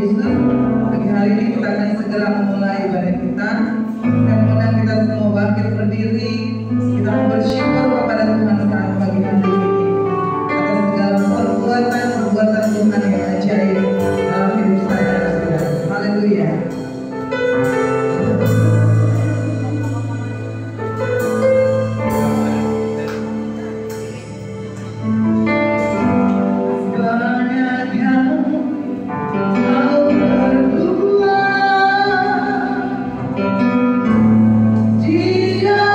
Yesus. Pagi hari ini kita akan segera memulai ibadah kita. Dan kemudian kita semua bangkit berdiri. Kita bersyukur kepada Tuhan pagi hari ini atas segala perbuatan Tuhan yang ajaib dalam hidup saya dan saudara. Haleluya. Dia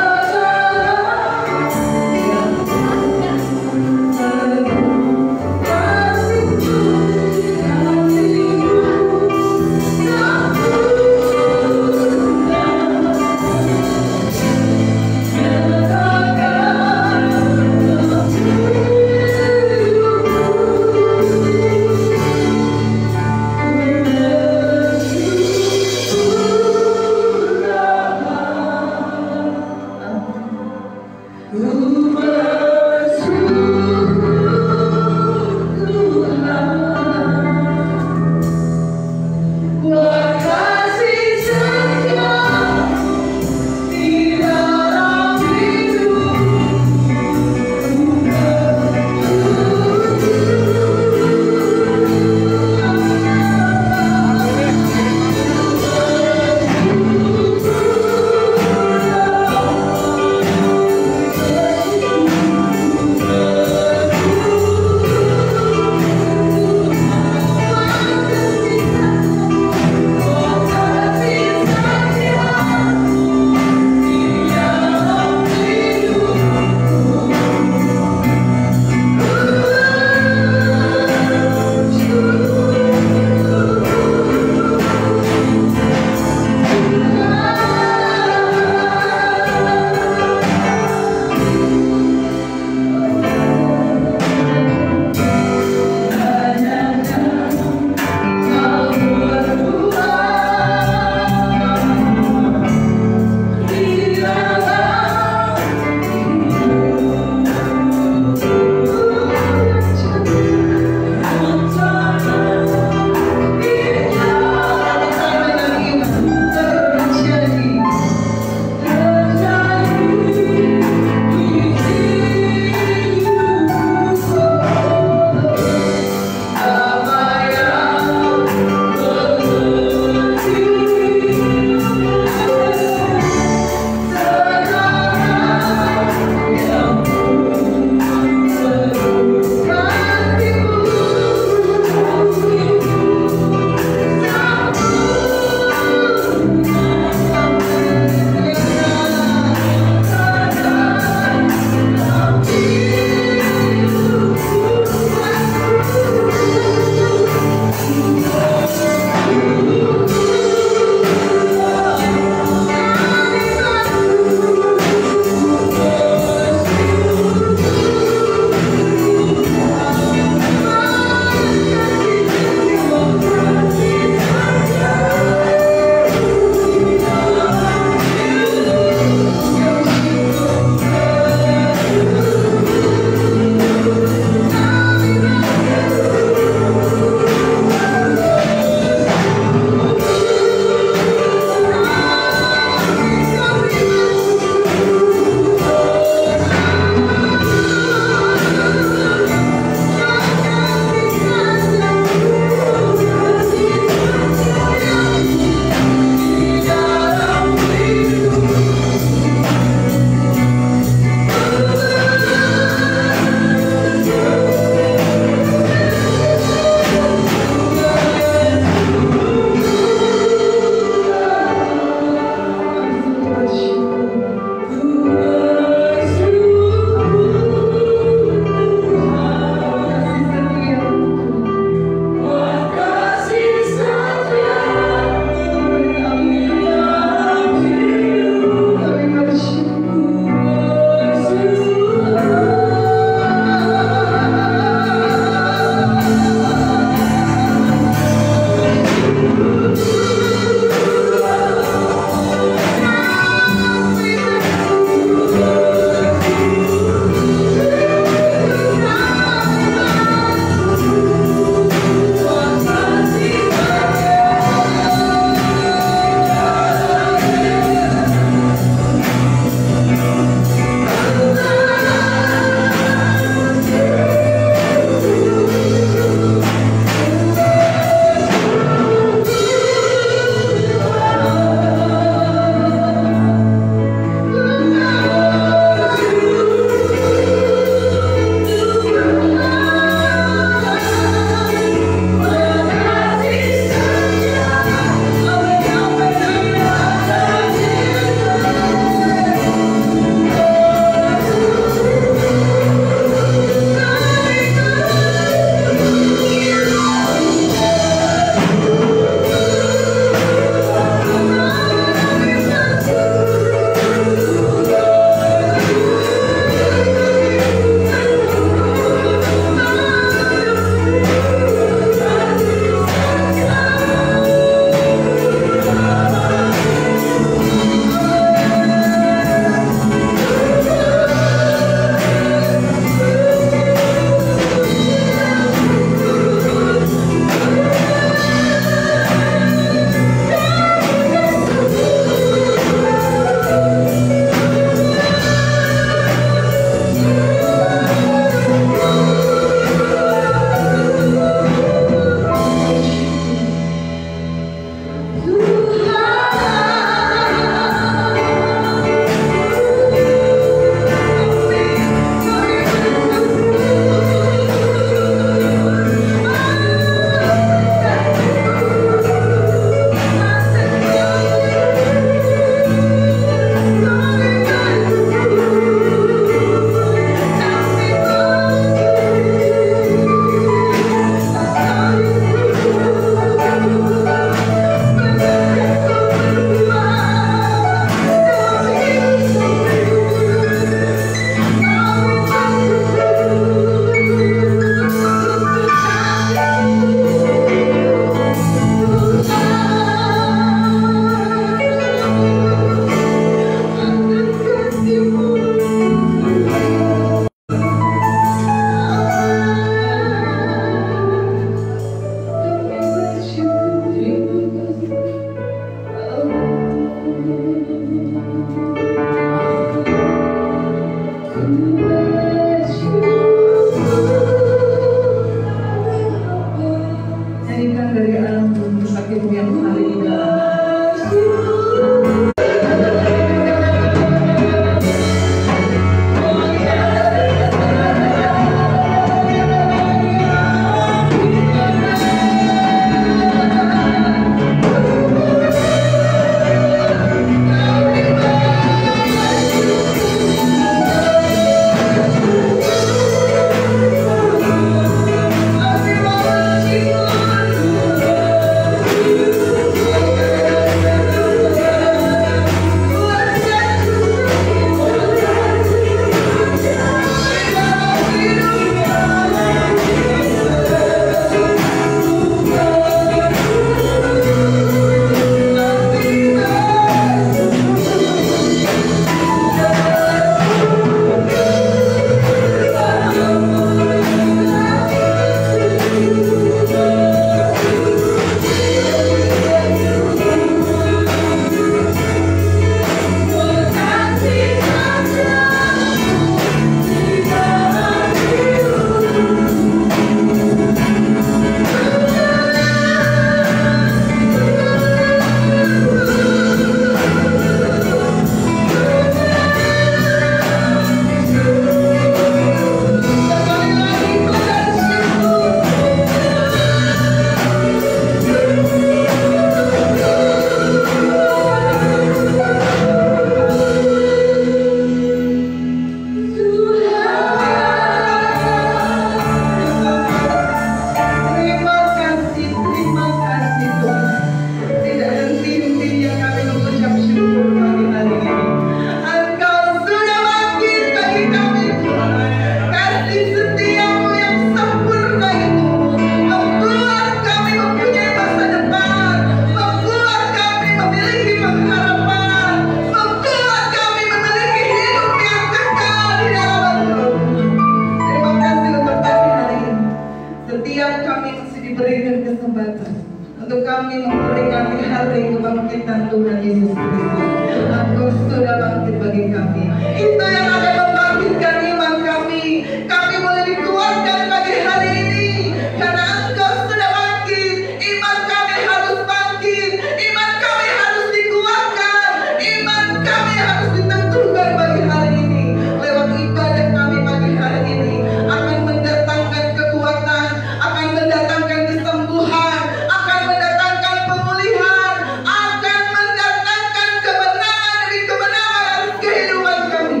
berikan kesempatan untuk kami memperingati hari kebangkitan Tuhan Yesus Kristus. Engkau sudah bangkit bagi kami. Itu yang akan membangkitkan iman kami. Kami boleh dikuatkan pagi hari ini karena Engkau sudah bangkit. Iman kami harus bangkit. Iman kami harus dikuatkan. Iman kami harus ditentukan pagi hari ini. Lewat ibadah kami pagi hari ini akan mendatangkan kekuatan, akan mendatangkan kesembuhan, akan mendatangkan pemulihan, akan mendatangkan kemenangan demi kemenangan atas kehidupan kami,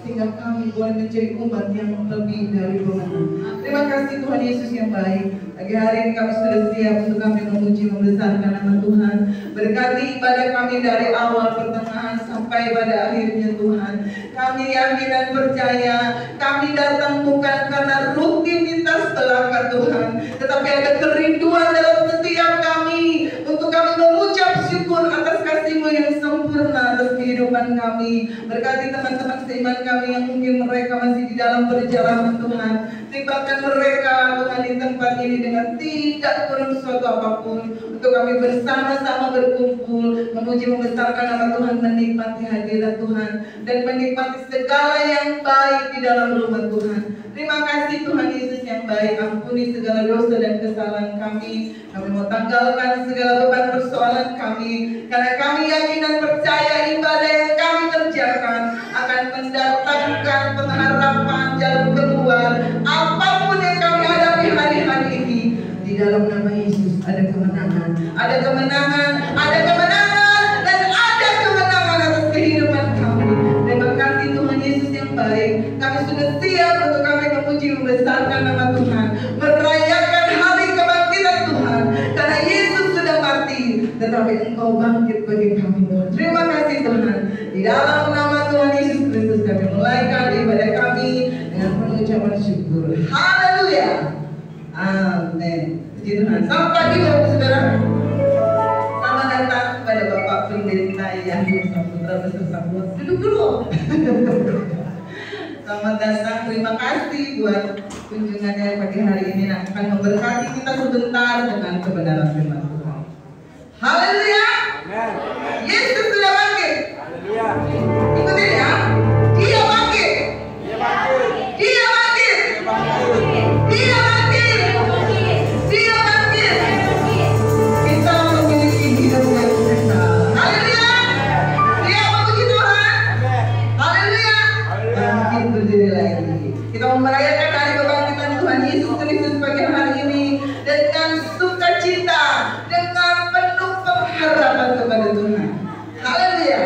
sehingga kami boleh menjadi umat yang lebih dari pemenang. Terima kasih Tuhan Yesus yang baik. Pagi hari ini kami sudah siap untuk kami memuji membesarkan nama Tuhan. Berkati ibadah kami dari awal, pertengahan sampai pada akhirnya Tuhan. Kami yakin dan percaya kami datang bukan karena rutinitas belaka Tuhan, tetapi ada kerinduan dalam setiap kami untuk kami mengucap syukur atas kasih-Mu yang sempurna atas kehidupan kami. Berkati teman-teman seiman kami yang mungkin mereka masih di dalam perjalanan Tuhan. Tibakan mereka Tuhan di tempat ini dengan tidak kurang suatu apapun, untuk kami bersama-sama berkumpul memuji membesarkan nama Tuhan, menikmati hadirat Tuhan dan menikmati segala yang baik di dalam rumah Tuhan. Terima kasih Tuhan Yesus yang baik. Ampuni segala dosa dan kesalahan kami. Kami mau tanggalkan segala beban persoalan kami, karena kami yakin dan percaya ibadah yang kami kerjakan akan mendatangkan pengharapan, jalan keluar apapun yang kami hadapi hari-hari ini. Di dalam nama Yesus ada kemenangan, ada kemenangan, ada kemenangan, dan ada kemenangan atas kehidupan kami. Terima kasih Tuhan Yesus yang baik. Kami sudah siap untuk kami memuji membesarkan nama Tuhan, merayakan hari kebangkitan Tuhan, karena Yesus sudah mati tetapi Engkau bangkit bagi kami Tuhan. Terima kasih Tuhan. Di dalam nama Tuhan Yesus Kristus kami mulaikan ibadah kami dengan penuh ucapan syukur. Haleluya. Amin. Puji Tuhan. Selamat pagi Bapak Saudara. Selamat datang kepada Bapak Pendeta Yahya Saputra beserta keluarga. Duduk dulu. Selamat datang. Terima kasih buat kunjungannya pagi hari ini yang akan memberkati kita sebentar dengan kebenaran firman Tuhan. Haleluya. Yesus sudah bangkit. Haleluya. Ikutin ya. Dia bangkit. Dia bangkit. Dia bangkit. Dia bangkit. Dia bangkit. Kita memiliki hidup yang kekal. Haleluya. Dia memuji Tuhan. Haleluya. Bangkit berdiri lagi. Kita merayakan hari kebangkitan Tuhan Yesus Kristus pagi hari ini dengan sukacita, dengan penuh pengharapan kepada Tuhan. Haleluya.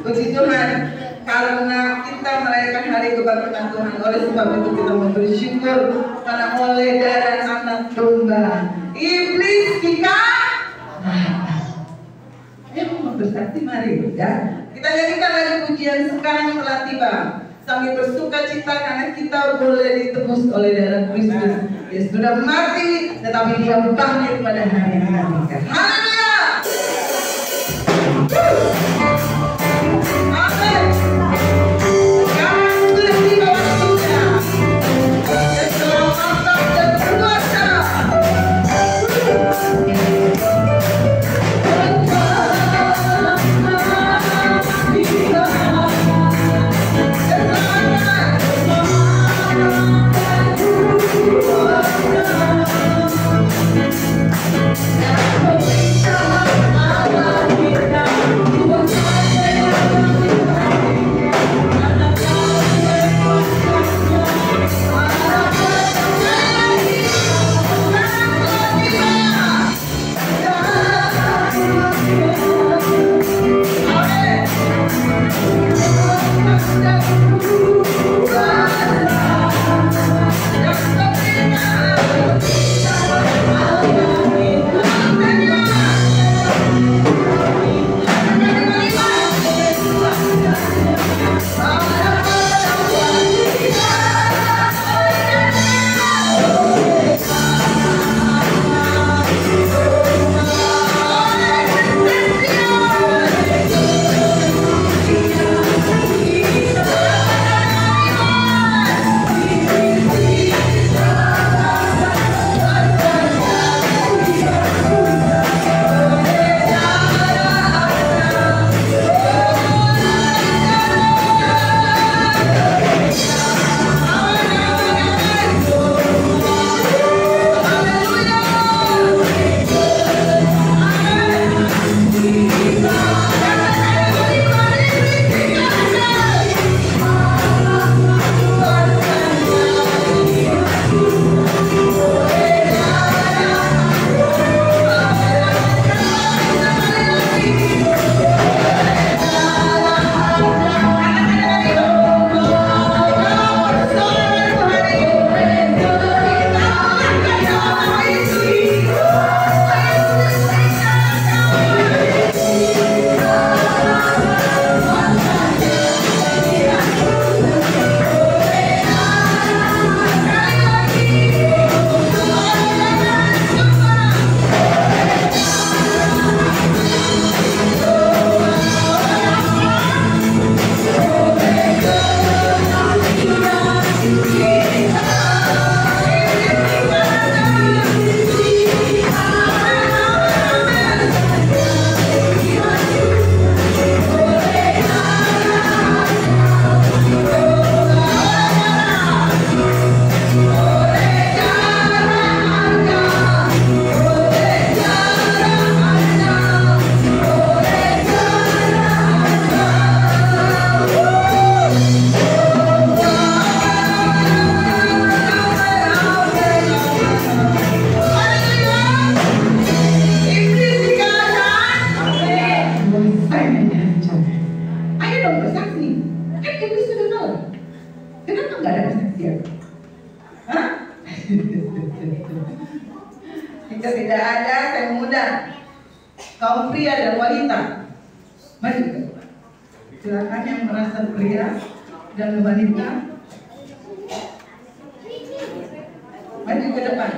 Puji Tuhan, karena kita merayakan hari kebangkitan Tuhan, oleh sebab itu kita mau bersyukur karena oleh darah anak domba iblis kita mau bersaksi. Mari ya, kita nyanyikan lagi pujian Sekarang Telah Tiba sambil bersuka cita karena kita boleh ditebus oleh darah Kristus. Dia sudah mati tetapi dia bangkit pada hari yang ketiga. Haleluya. Amin. Sekarang sudah tiba waktunya. Keselamatan dan kuasa. Jika tidak ada, saya mengundang kaum pria dan wanita. Mari ke depan. Silakan yang merasa pria dan wanita, maju ke depan.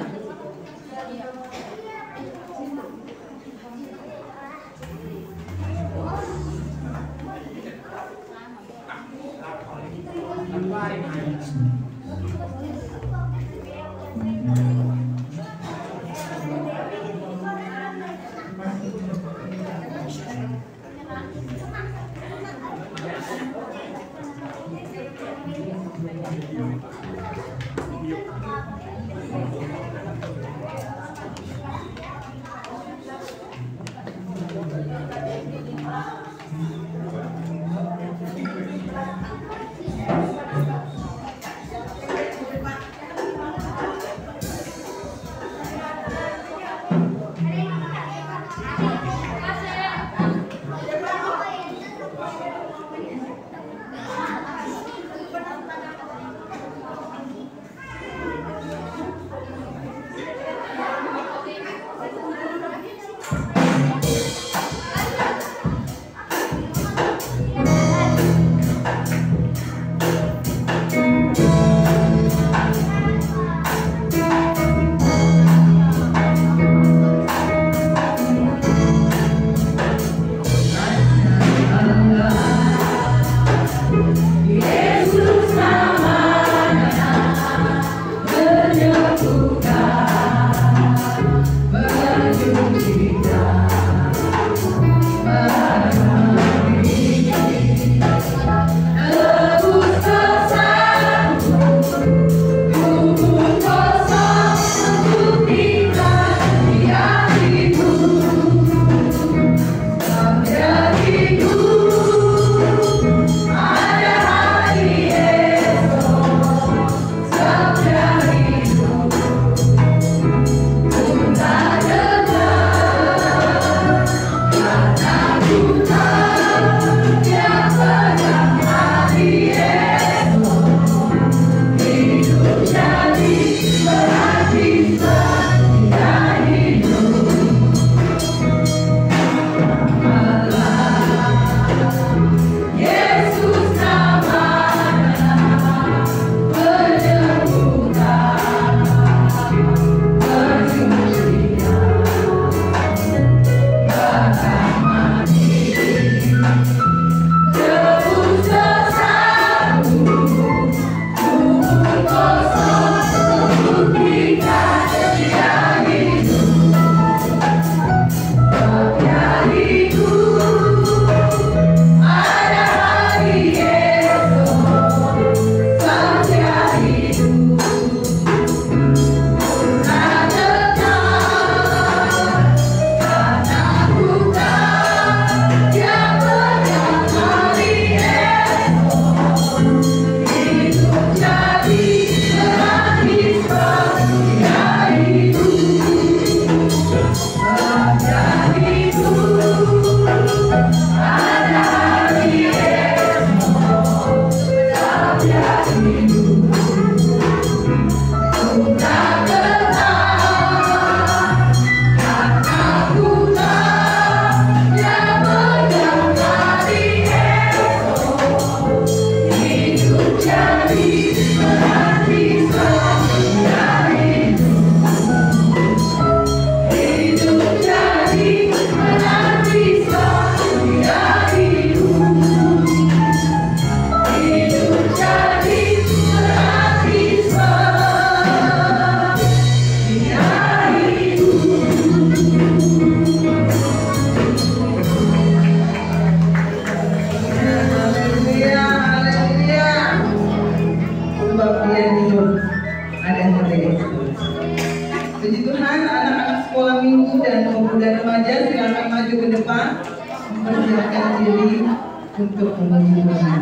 Untuk menuju Tuhan.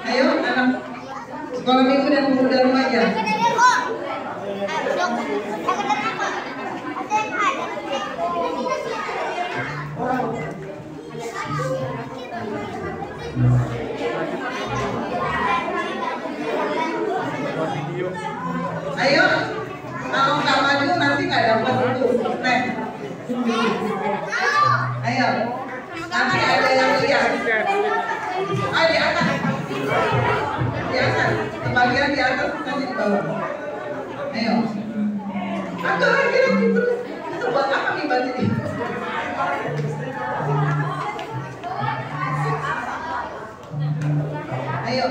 Ayo anak sekolah minggu dan pemuda remaja. Ayo, kalau nggak maju nanti nggak dapat itu. Ayo. Nanti ada yang lihat. Ayo di atas. Di atas. Bagian di atas nanti di bawah. Ayo. Atur lagi gitu. Itu buat apa nih baju ini? Ayo.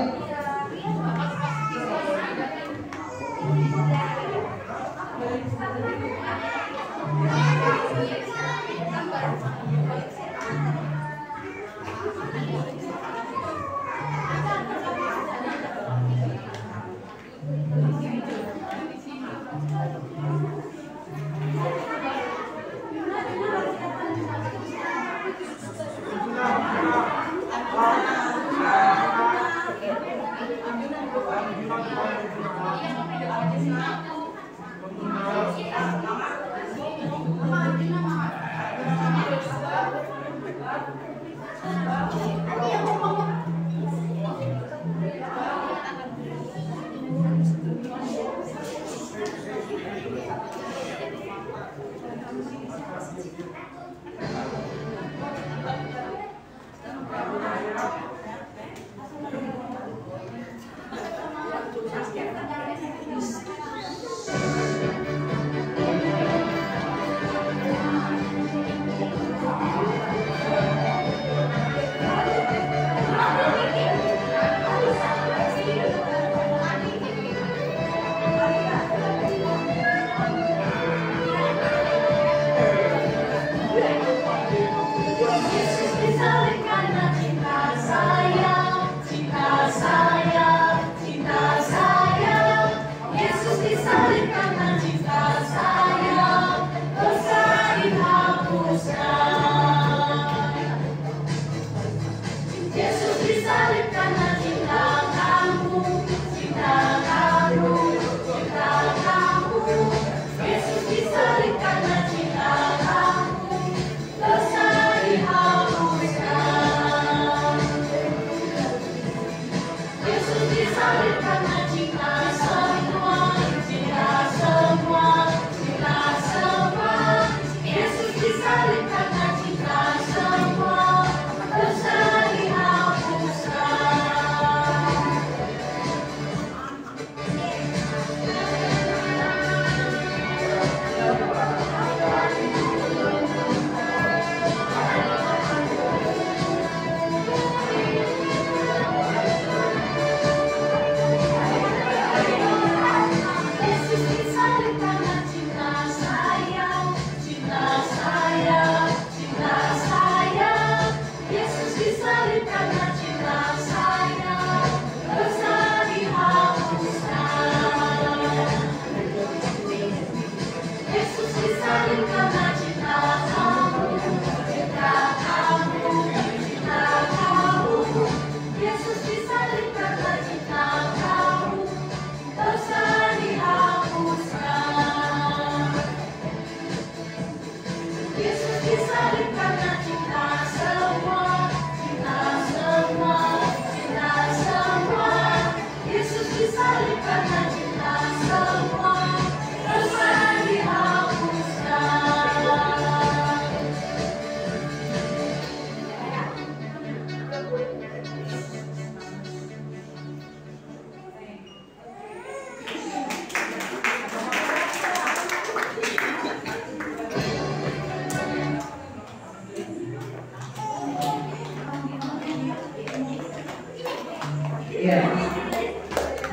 Iya.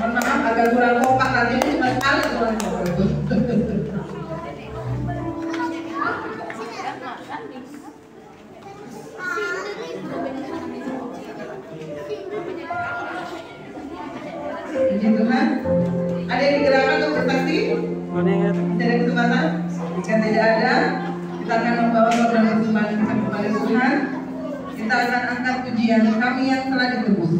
Mohon maaf agak kurang kompak, nanti cuma sekali kurang kompak. Puji Tuhan. Ada yang digerakkan untuk bersaksi? Tidak ada kesempatan? Jika tidak ada, kita akan membawa program persembahan kita kepada Tuhan. Kita akan angkat pujian Kami Yang Telah Ditebus.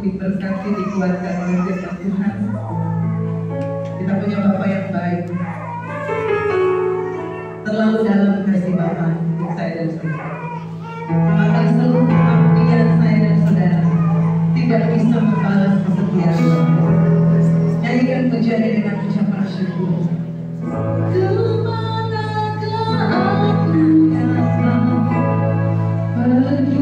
diberkati, dikuatkan oleh firman Tuhan. Kita punya Bapa yang baik, terlalu dalam kasih Bapa untuk saya dan saudara. Bahkan seluruh pengabdian saya dan saudara tidak bisa membalas kesetiaan Bapa. Nyanyikan pujiannya dengan ucapan syukur. Kemanakah aku yang akan pergi?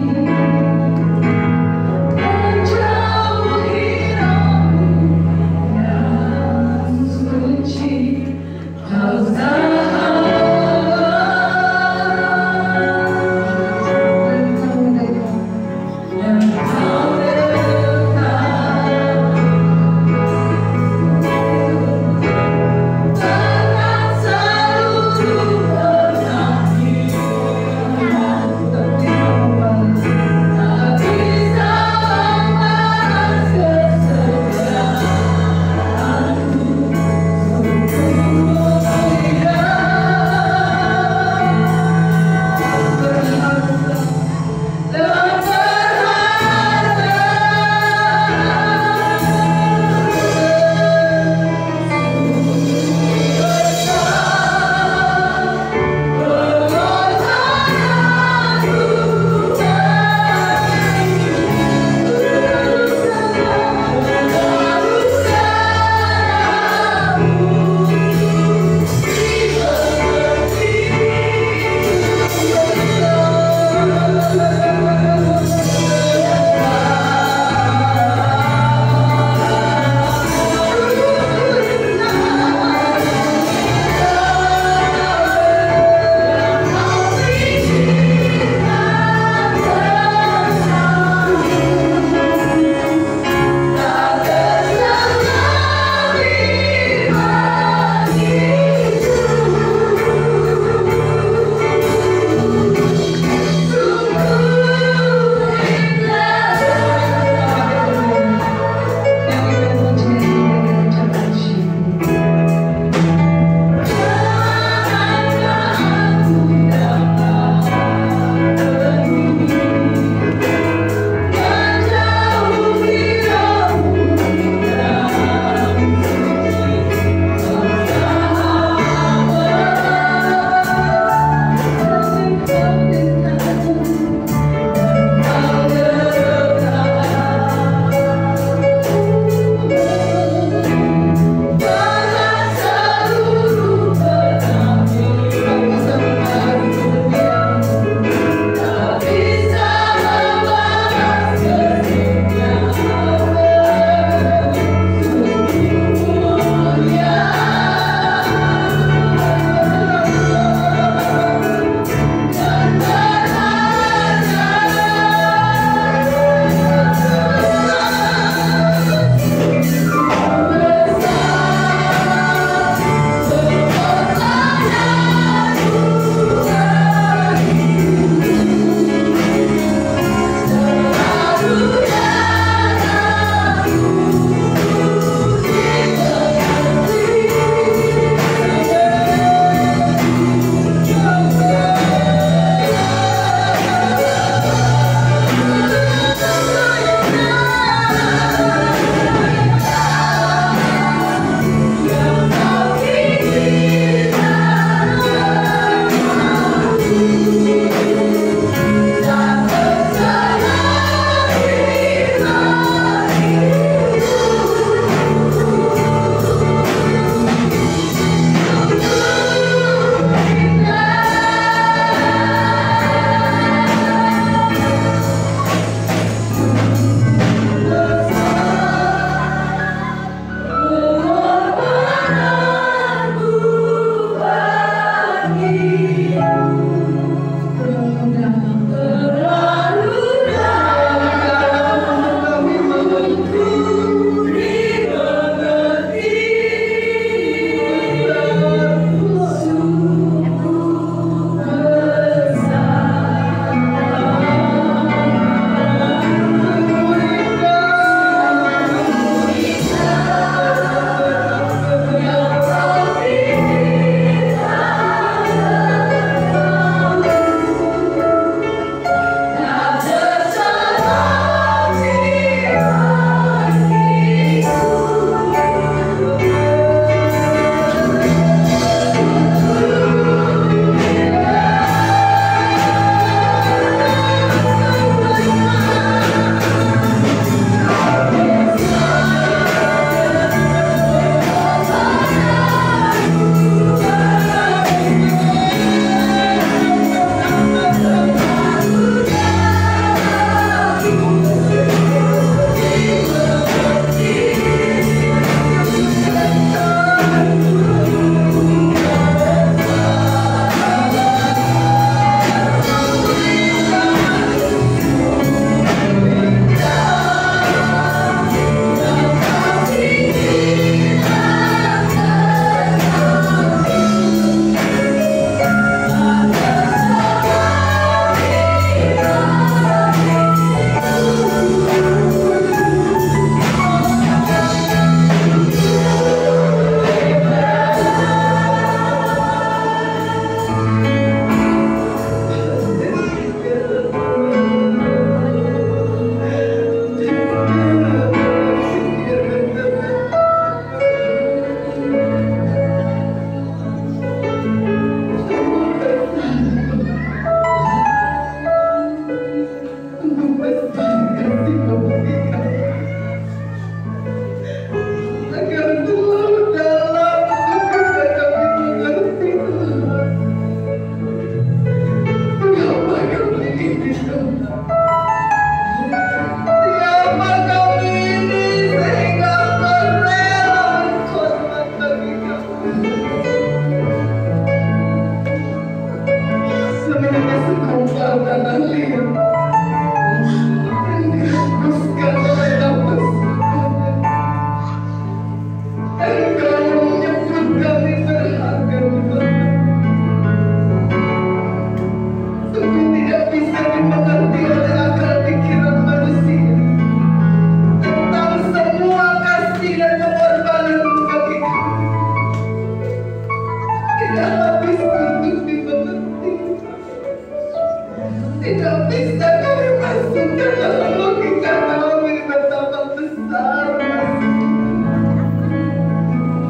bisa kami masukkan dalam logika kami betapa besar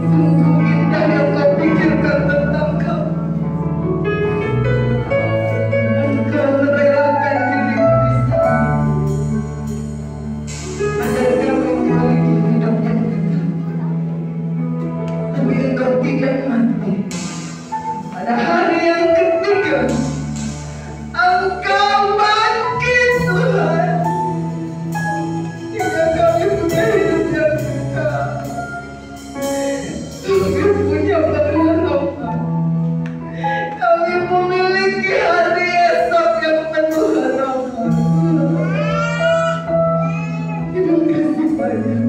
sungguh indah yang kau pikirkan tentang kami. Engkau merelakan dirimu bisa agar kami memiliki hidup yang kekal. Tapi engkau tidak mati. Pada hari yang ketiga Engkau bangkit Tuhan, hingga kami punya hidup yang kekal. Kami punya pengharapan. Kami memiliki hari esok yang penuh harapan. Terima kasih banyak.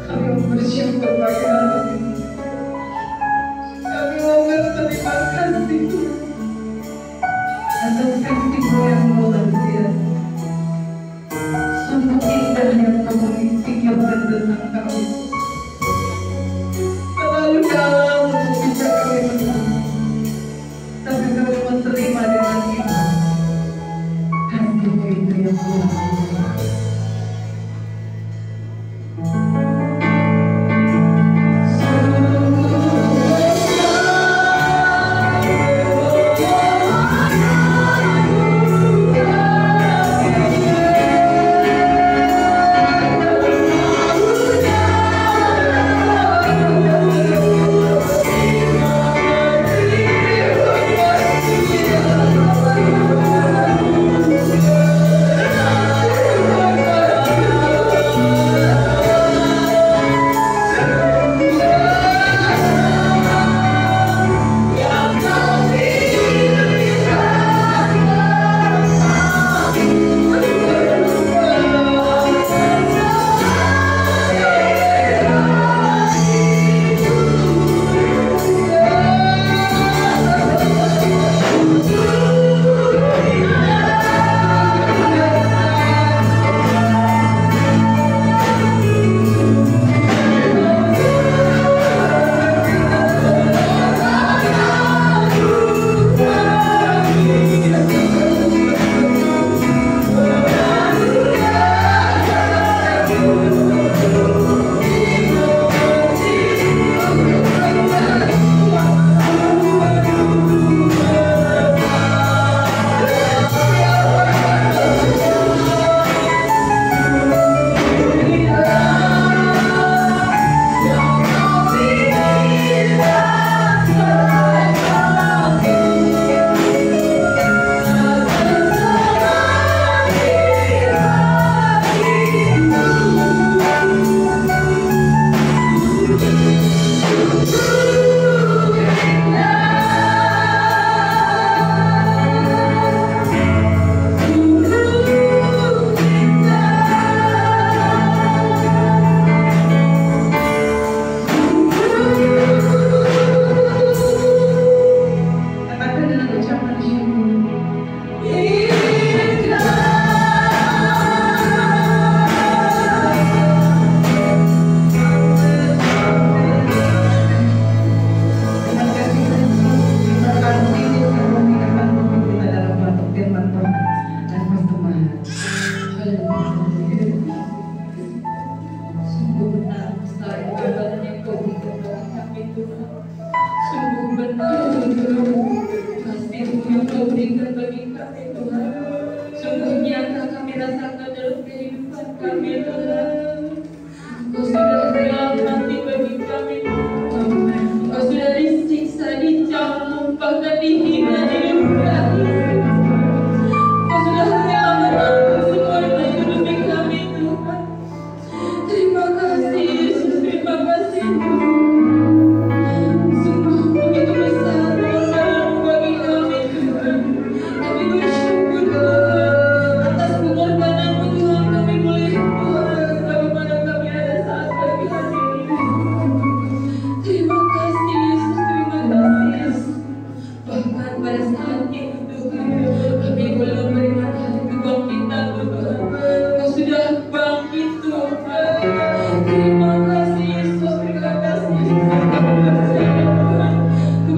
Kami bersyukur pagi hari ini. Kami mau berterima kasih atas kasih-Mu yang luar biasa. Sungguh indah yang Kau pikirkan tentang kami. Terlalu dalam untuk bisa kami mengerti, tapi kami menerima dengan iman. Kasih-Mu itu yang luar biasa.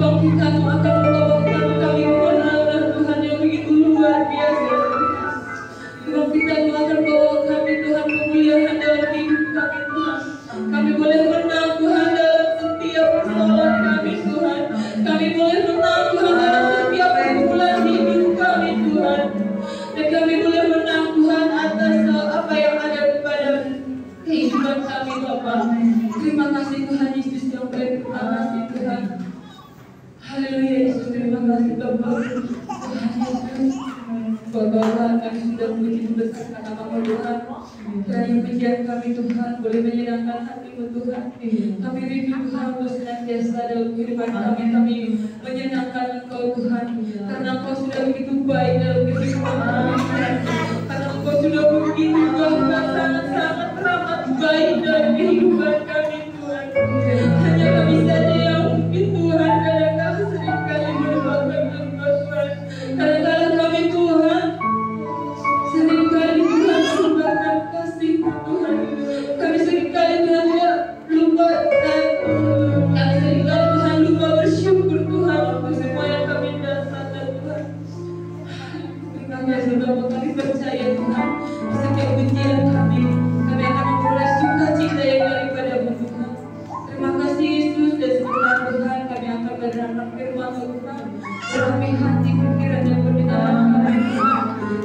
Kamu akan membawa kami kebenaran Tuhan yang begitu luar Tuhan, kami sudah begitu besar nama-Mu Tuhan. Kiranya pujian kami Tuhan boleh menyenangkan hati-Mu Tuhan. Kami rindu Tuhan untuk senantiasa dalam kehidupan kami menyenangkan Engkau Tuhan. Karena Engkau sudah begitu baik dalam kehidupan kami Tuhan. Karena Engkau sudah begitu bahkan sangat-sangat teramat baik dalam kehidupan kami Tuhan. Hanya kami saja yang mungkin Tuhan kadang-kadang seringkali melupakan Engkau Tuhan. Kadang-kadang kami Tuhan seringkali Tuhan melupakan kasih-Mu Tuhan. Kami seringkali Tuhan juga lupa kami seringkali Tuhan lupa bersyukur Tuhan untuk semua yang kami dapatkan Tuhan. Kami sudah kami percaya Tuhan setiap ujian kami akan memperoleh sukacita yang daripada-Mu Tuhan. Terima kasih Yesus, dan sebentar Tuhan kami akan menerangkan firman-Mu Tuhan. Berami hati pikiran dan pendengaran kami Tuhan,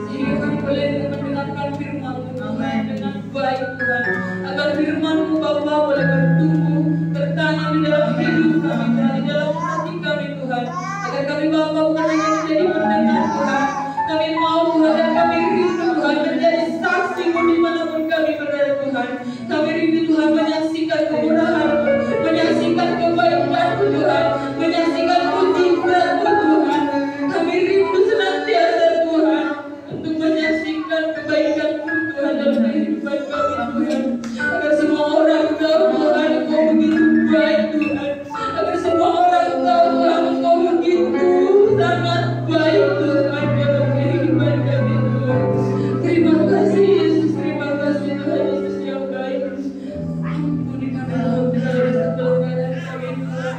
sehingga kami boleh mendengarkan firman-Mu Tuhan dengan baik Tuhan. Agar firman-Mu Bapa boleh bertumbuh, bertanya di dalam hidup kami Tuhan, di dalam hati kami Tuhan. Agar kami Bapa bukan hanya menjadi pendengar Tuhan, kami mau Tuhan dan kami rindu Tuhan menjadi saksi-Mu dimanapun kami berada Tuhan. Kami rindu Tuhan menyaksikan kemurahan-Mu, menyaksikan kebaikan-Mu Tuhan, menyaksikan mujizat-Mu Tuhan. Kami rindu senantiasa Tuhan untuk menyaksikan kebaikan-Mu Tuhan dalam kehidupan kami Tuhan. Agar semua orang tahu Tuhan Engkau begitu baik Tuhan. Agar semua orang tahu Tuhan Engkau begitu sangat baik Tuhan dalam kehidupan kami Tuhan. Terima kasih Yesus, terima kasih Tuhan Yesus yang baik. Ampuni kami Tuhan dalam segala keadaan kami Tuhan.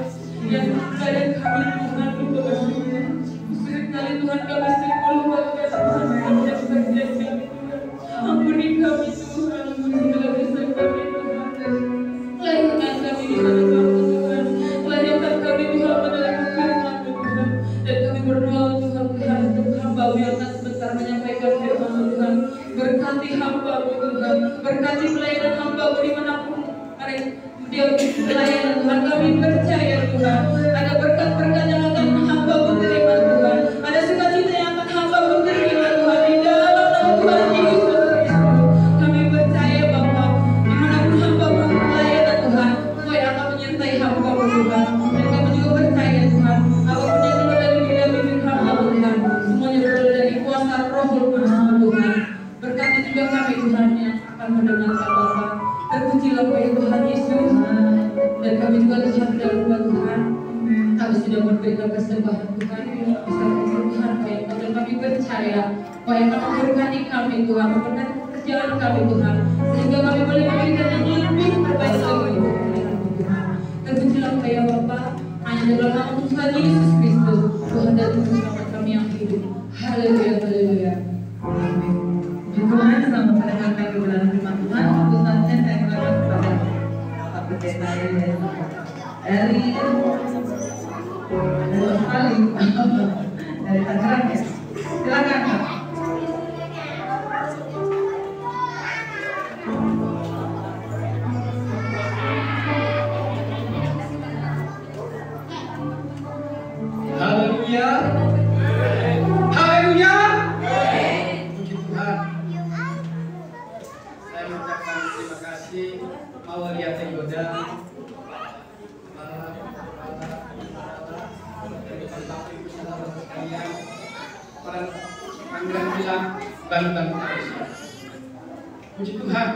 Yang keadaan kami Tuhan lupa bersyukur. Seringkali Tuhan kami sering melupakan Tuhan bagian kami Tuhan. Ampuni kami Tuhan, ampuni segala dosa kami Tuhan. Lahirkan kami di dalam waktu Tuhan. Lahirkan kami Tuhan mendengar firman-Mu Tuhan. Dan kami berdoa Tuhan untuk hamba-Mu yang akan sebentar menyampaikan firman-Mu Tuhan. Berkati hamba-Mu Tuhan, berkati pelayanan hamba-Mu dimanapun dia pelayanan Tuhan. Kami percaya Tuhan ada berkat-berkat yang akan hamba-Mu terima Tuhan. Ada sukacita yang akan hamba-Mu terima Tuhan di dalam nama Tuhan Yesus Kristus. Kami percaya Bapa, dimanapun hamba-Mu pelayanan Tuhan, Engkau yang akan menyertai hamba-Mu Tuhan. Dan kami juga percaya Tuhan, apapun yang keluar dari bibir hamba-Mu Tuhan, semuanya berasal dari kuasa Roh Kudus-Mu Tuhan. Berkati juga kami Tuhan yang akan mendengarkan Bapa. Terpujilah Kau Tuhan Yesus. Dan kami juga Tuhan dalam rumah Tuhan, kami sudah memberikan persembahan Tuhan bersama Tuhan Kau, dan kami percaya Kau yang akan memberkati kami Tuhan, memberkati pekerjaan kami Tuhan, sehingga kami boleh memberikan yang lebih terbaik lagi untuk pelayanan Tuhan. Terpujilah Kau ya Bapa, hanya dalam nama Tuhan Yesus Kristus, Tuhan dan Juru Selamat kami yang hidup. Haleluya, haleluya. Amin. Tuhan selamat mendengarkan kebenaran firman Tuhan. Untuk selanjutnya saya mengatakan kepada Bapak Pendeta dari Australia, dari Tangerang ya. Silakan Pak. Haleluya. Haleluya. Puji Tuhan. Saya mengucapkan terima kasih Mawalia Tegoda, para panggilan bilang Banten Malaysia. Puji Tuhan.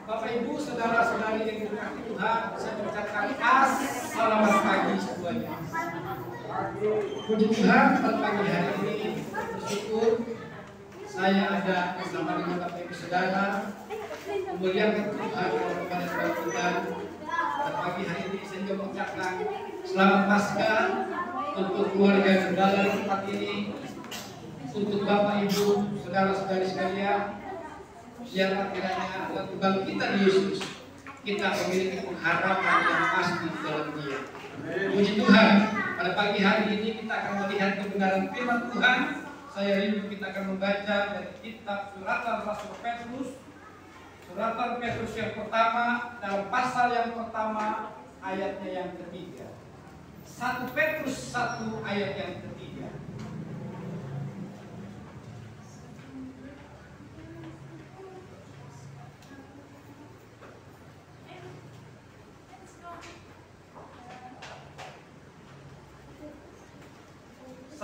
Bapak Ibu, saudara-saudari yang diberkati Tuhan, saya mengucapkan selamat pagi semuanya. Puji Tuhan, pada pagi hari ini bersyukur saya ada bersama dengan Bapak Ibu Saudara memuliakan Tuhan kepada Tuhan. Pada pagi hari ini saya juga mengucapkan selamat Paskah untuk keluarga saudara di tempat ini, untuk Bapak Ibu saudara-saudari sekalian. Biarlah kiranya dalam kebangkitan Yesus kita memiliki pengharapan yang pasti di dalam Dia. Puji Tuhan, pada pagi hari ini kita akan melihat kebenaran firman Tuhan. Saya rindu kita akan membaca dari kitab Suratan Rasul Petrus. Suratan Petrus yang pertama, dalam pasal yang pertama, ayatnya yang ketiga. 1 Petrus 1 ayat yang ketiga.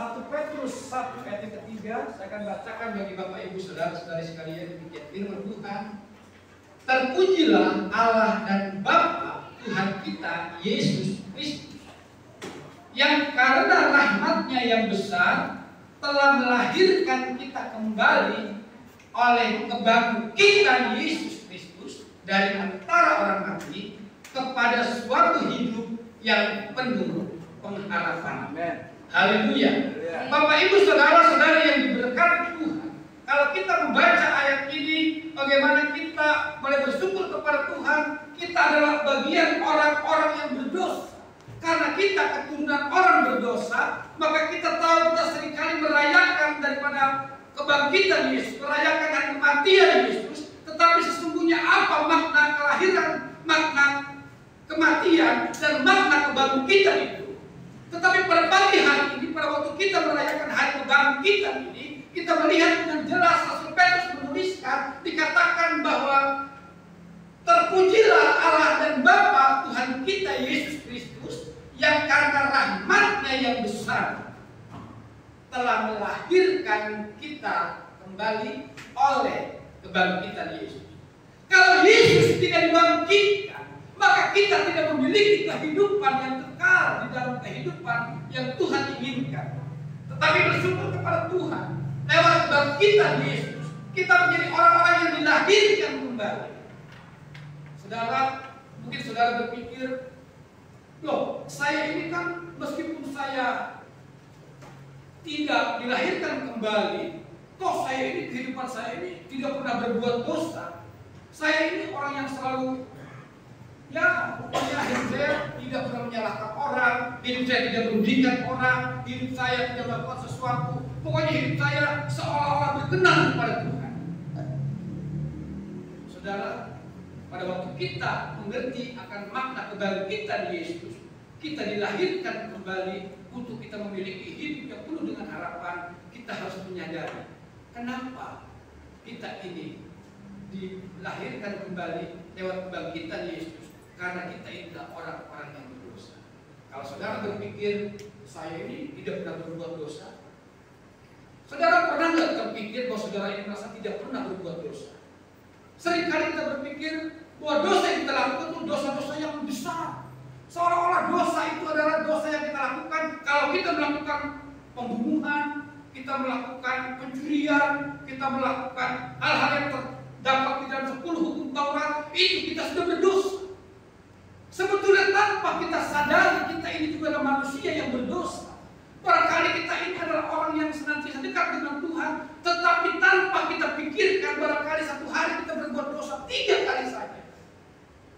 1 Petrus 1 ayat yang ketiga, saya akan bacakan bagi Bapak Ibu Saudara-saudari sekalian demikian firman Tuhan. Terpujilah Allah dan Bapa Tuhan kita Yesus Kristus, yang karena rahmat-Nya yang besar telah melahirkan kita kembali oleh kebangkitan Yesus Kristus dari antara orang mati kepada suatu hidup yang penuh pengharapan. Amen. Haleluya. Bapak Ibu Saudara-saudari yang diberkati Tuhan, kalau kita membaca ayat ini, bagaimana kita boleh bersyukur kepada Tuhan, kita adalah bagian orang-orang yang berdosa. Karena kita keturunan orang berdosa, maka kita tahu kita seringkali merayakan daripada kebangkitan Yesus, merayakan hari kematian Yesus, tetapi sesungguhnya apa makna kelahiran, makna kematian, dan makna kebangkitan itu? Tetapi pada pagi hari ini, pada waktu kita merayakan hari kebangkitan ini, kita melihat dengan jelas Rasul Petrus menuliskan, dikatakan bahwa terpujilah Allah dan Bapa Tuhan kita Yesus Kristus, yang karena rahmat-Nya yang besar telah melahirkan kita kembali oleh kebangkitan Yesus. Kalau Yesus tidak dibangkitkan, maka kita tidak memiliki kehidupan yang kekal di dalam kehidupan yang Tuhan inginkan. Tetapi bersyukur kepada Tuhan, lewat kebangkitan Yesus, kita menjadi orang-orang yang dilahirkan kembali. Saudara, mungkin saudara berpikir, loh, saya ini kan meskipun saya tidak dilahirkan kembali, toh saya ini, kehidupan saya ini tidak pernah berbuat dosa. Saya ini orang yang selalu, ya, pokoknya hidup saya tidak pernah menyalahkan orang, hidup saya tidak merugikan orang, hidup saya tidak melakukan sesuatu, pokoknya hidup saya seolah-olah berkenan kepada Tuhan. Saudara, pada waktu kita mengerti akan makna kebangkitan Yesus, kita dilahirkan kembali untuk kita memiliki hidup yang penuh dengan harapan. Kita harus menyadari kenapa kita ini dilahirkan kembali lewat kebangkitan Yesus, karena kita ini adalah orang-orang yang berdosa. Kalau saudara berpikir saya ini tidak pernah berbuat dosa, saudara pernah nggak terpikir bahwa saudara ini merasa tidak pernah berbuat dosa? Seringkali kita berpikir bahwa dosa yang kita lakukan itu dosa-dosa yang besar. Seolah-olah dosa itu adalah dosa yang kita lakukan. Kalau kita melakukan pembunuhan, kita melakukan pencurian, kita melakukan hal-hal yang terdapat di dalam 10 hukum Taurat, itu kita sudah berdosa. Sebetulnya tanpa kita sadari, kita ini juga adalah manusia yang berdosa. Barangkali kita ini adalah orang yang senantiasa dekat dengan Tuhan, tetapi tanpa kita pikirkan, barangkali satu hari kita berbuat dosa 3 kali saja.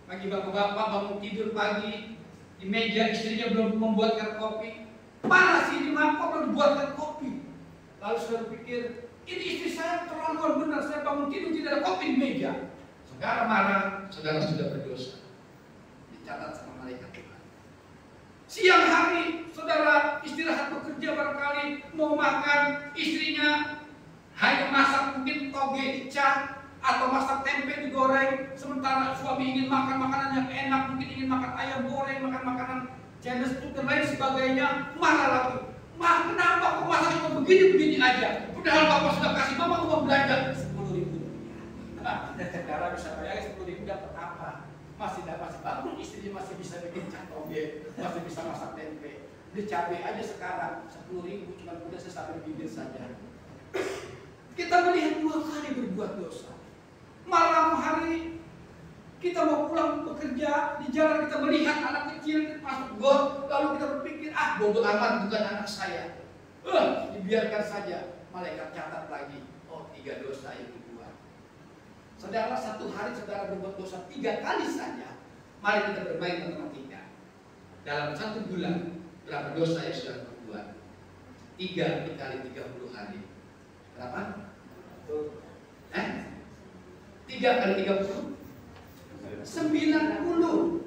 Bagi bapak-bapak bangun tidur pagi, di meja istrinya belum membuatkan kopi, panas ini mangkok belum membuatkan kopi. Lalu saudara pikir, ini istri saya terlaluan benar, saya bangun tidur tidak ada kopi di meja. Saudara marah, saudara sudah berdosa. Dicatat sama malaikat Tuhan. Siang hari saudara istirahat bekerja, barangkali mau makan, istrinya hanya masak mungkin toge ica atau masak tempe digoreng, sementara suami ingin makan makanan yang enak, mungkin ingin makan ayam goreng, makan makanan Chinese food dan lain sebagainya, marah lagi. Kenapa kok masaknya begini-begini aja? Padahal bapak sudah kasih mama uang belanja 10.000. Saudara bisa bayangin 10.000 dapat apa? Masih bagus, istrinya masih bisa bikin toge, masih bisa masak tempe. Beli cabai aja sekarang 10.000 cuma udah sesampai bibir saja. Kita melihat 2 kali berbuat dosa. Malam hari kita mau pulang bekerja, di jalan kita melihat anak kecil masuk got, lalu kita berpikir, bodoh amat, bukan anak saya. Dibiarkan saja. Malaikat catat lagi, 3 dosa yang dibuat. Saudara, satu hari saudara berbuat dosa 3 kali saja. Mari kita bermain matematika. Dalam 1 bulan, berapa dosa yang sudah berbuat? 3 dikali 30 hari. Berapa? 3 kali 30? 90.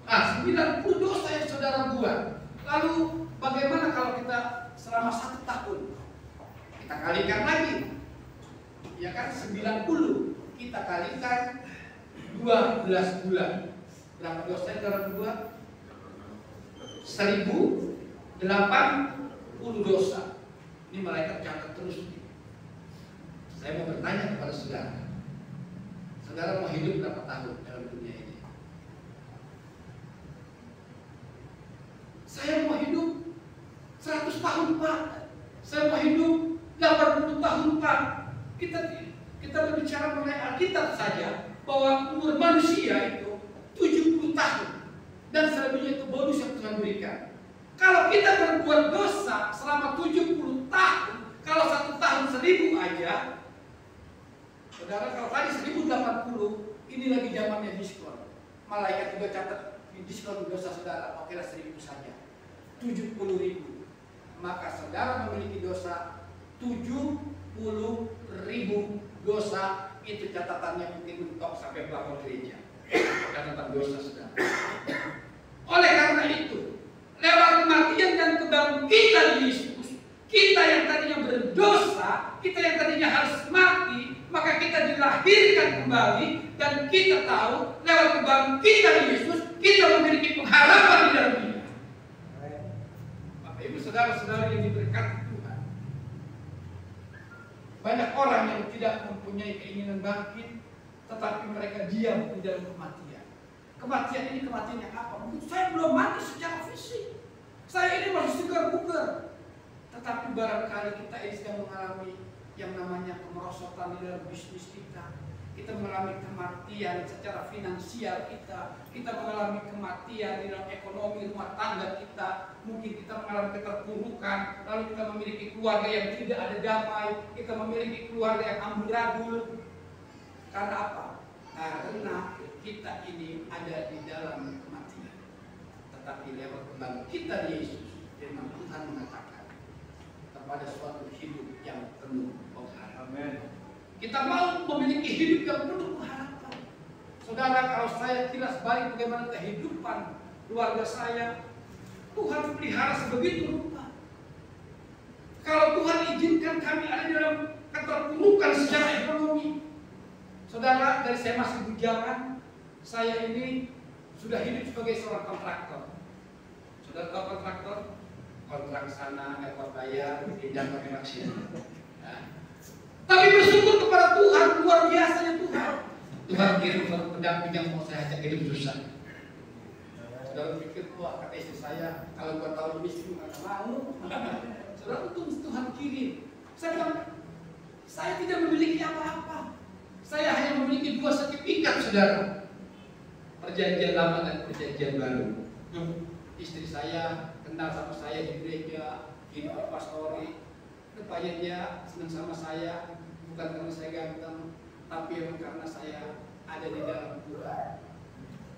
90 dosa yang saudara buat. Lalu bagaimana kalau kita selama 1 tahun? Kita kalikan lagi. Ya kan, 90 kita kalikan 12 bulan. Berapa dosa yang saudara buat? 1080 dosa. Ini malaikat catat terus. Saya mau bertanya kepada saudara. Saudara mau hidup berapa tahun dalam dunia ini? Saya mau hidup 100 tahun, Pak. Saya mau hidup 80 tahun, Pak. Kita berbicara mengenai Alkitab saja, bahwa umur manusia itu 70 tahun. Dan selebihnya itu bonus yang Tuhan berikan. Kalau kita berbuat dosa selama 70 tahun, kalau 1 tahun 1000 aja, saudara, kalau tadi 1080, ini lagi zamannya diskon. Malaikat juga catat diskon dosa saudara, oke lah 1000 saja, 70.000. Maka saudara memiliki dosa 70.000 dosa, itu catatannya mungkin mentok sampai pelapor gereja. Catatan dosa saudara. Oleh karena itu, lewat kematian dan kebangkitan Yesus, kita yang tadinya berdosa, kita yang tadinya harus mati, maka kita dilahirkan kembali, dan kita tahu lewat kebangkitan Yesus kita memiliki pengharapan di dalam dia. Bapak Ibu saudara-saudara yang diberkati Tuhan, banyak orang yang tidak mempunyai keinginan bangkit, tetapi mereka diam di dalam kematian. Kematian ini kematian yang apa? Mungkin saya belum mati secara fisik, saya ini masih segar bugar, tetapi barangkali kita ini sedang mengalami yang namanya kemerosotan di dalam bisnis kita. Kita mengalami kematian secara finansial kita mengalami kematian di dalam ekonomi rumah tangga kita. Mungkin kita mengalami keterpurukan, lalu kita memiliki keluarga yang tidak ada damai, kita memiliki keluarga yang amburadul. Karena apa? Karena kita ini ada di dalam kematian. Tetapi lewat kebangkitan Yesus, firman Tuhan mengatakan kepada suatu hidup yang penuh pengharapan. Kita mau memiliki hidup yang penuh pengharapan. Saudara, kalau saya kilas balik bagaimana kehidupan keluarga saya, Tuhan pelihara sebegitu rupa. Kalau Tuhan izinkan kami ada dalam keterpurukan secara ekonomi, saudara, dari saya masih bujangan, saya ini sudah hidup sebagai seorang kontraktor. Sudah tahu kontraktor? Kontrak sana, ekor bayar, pinjam pakai maksiat. Tapi bersyukur kepada Tuhan, luar biasanya Tuhan. Tuhan kirim suatu pendamping yang mau saya ajak hidup susah. Saudara pikir, wah kata istri saya, kalau gua tahu miskin nggak mau. Saudara, untung Tuhan kirim. Saya bilang, saya tidak memiliki apa-apa. Saya hanya memiliki 2 sertifikat, saudara. Perjanjian lama dan perjanjian baru. Istri saya kenal sama saya di gereja, hidup di pastori. Rupanya dia senang sama saya, bukan karena saya ganteng, tapi karena saya ada di dalam Tuhan.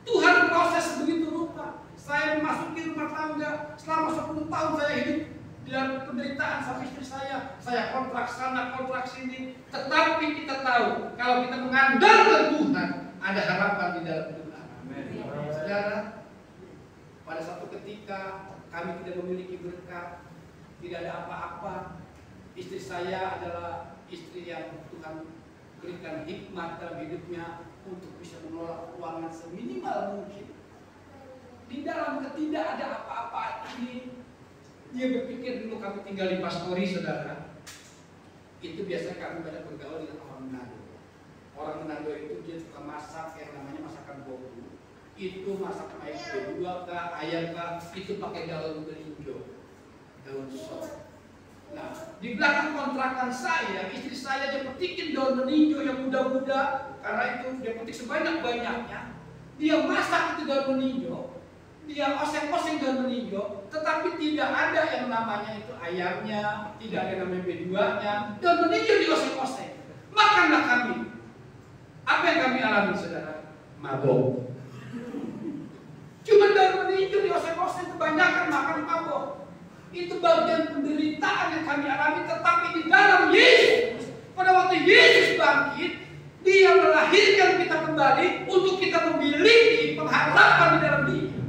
Tuhan proses begitu rupa. Saya memasuki rumah tangga, selama 10 tahun saya hidup di dalam penderitaan sama istri saya kontrak sana, kontrak sini. Tetapi kita tahu, kalau kita mengandalkan Tuhan, ada harapan di dalam Tuhan. Saudara, pada suatu ketika kami tidak memiliki berkat, tidak ada apa-apa. Istri saya adalah istri yang Tuhan berikan hikmat dalam hidupnya untuk bisa mengelola keuangan seminimal mungkin. Di dalam ketidak ada apa-apa ini, dia berpikir dulu kami tinggal di pastori, saudara. Itu biasanya kami banyak bergaul dengan orang Manado. Orang Manado itu dia suka masak yang namanya masakan boku. Itu masak ayam kedua kah, ayam kah, itu pakai daun belinjo, daun sop. Nah, di belakang kontrakan saya, istri saya dia petikin daun belinjo yang muda-muda, karena itu dia petik sebanyak-banyaknya. Dia masak itu daun belinjo, dia oseng-oseng daun belinjo, tetapi tidak ada yang namanya itu ayamnya, tidak ada yang namanya B2-nya, daun belinjo dioseng-oseng. Makanlah kami. Apa yang kami alami, saudara? Mabok. Cuma daun belinjo dioseng-oseng, kebanyakan makan mabok. Itu bagian penderitaan yang kami alami, tetapi di dalam Yesus, pada waktu Yesus bangkit, Dia melahirkan kita kembali untuk kita memiliki pengharapan di dalam Dia.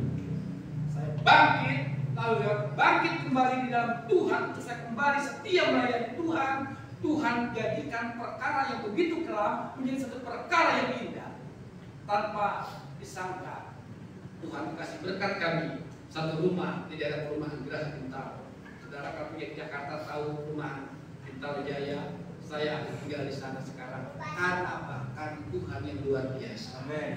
Saya bangkit, lalu bangkit kembali di dalam Tuhan, untuk saya kembali setia melayani Tuhan. Tuhan jadikan perkara yang begitu kelam menjadi satu perkara yang indah. Tanpa disangka, Tuhan kasih berkat kami satu rumah di daerah perumahan Geraha Bintaro. Saudara kalau pergi ke Jakarta tahu rumah Bintaro Jaya, saya akan tinggal di sana sekarang. Karena apa? Karena Tuhan yang luar biasa. Amin.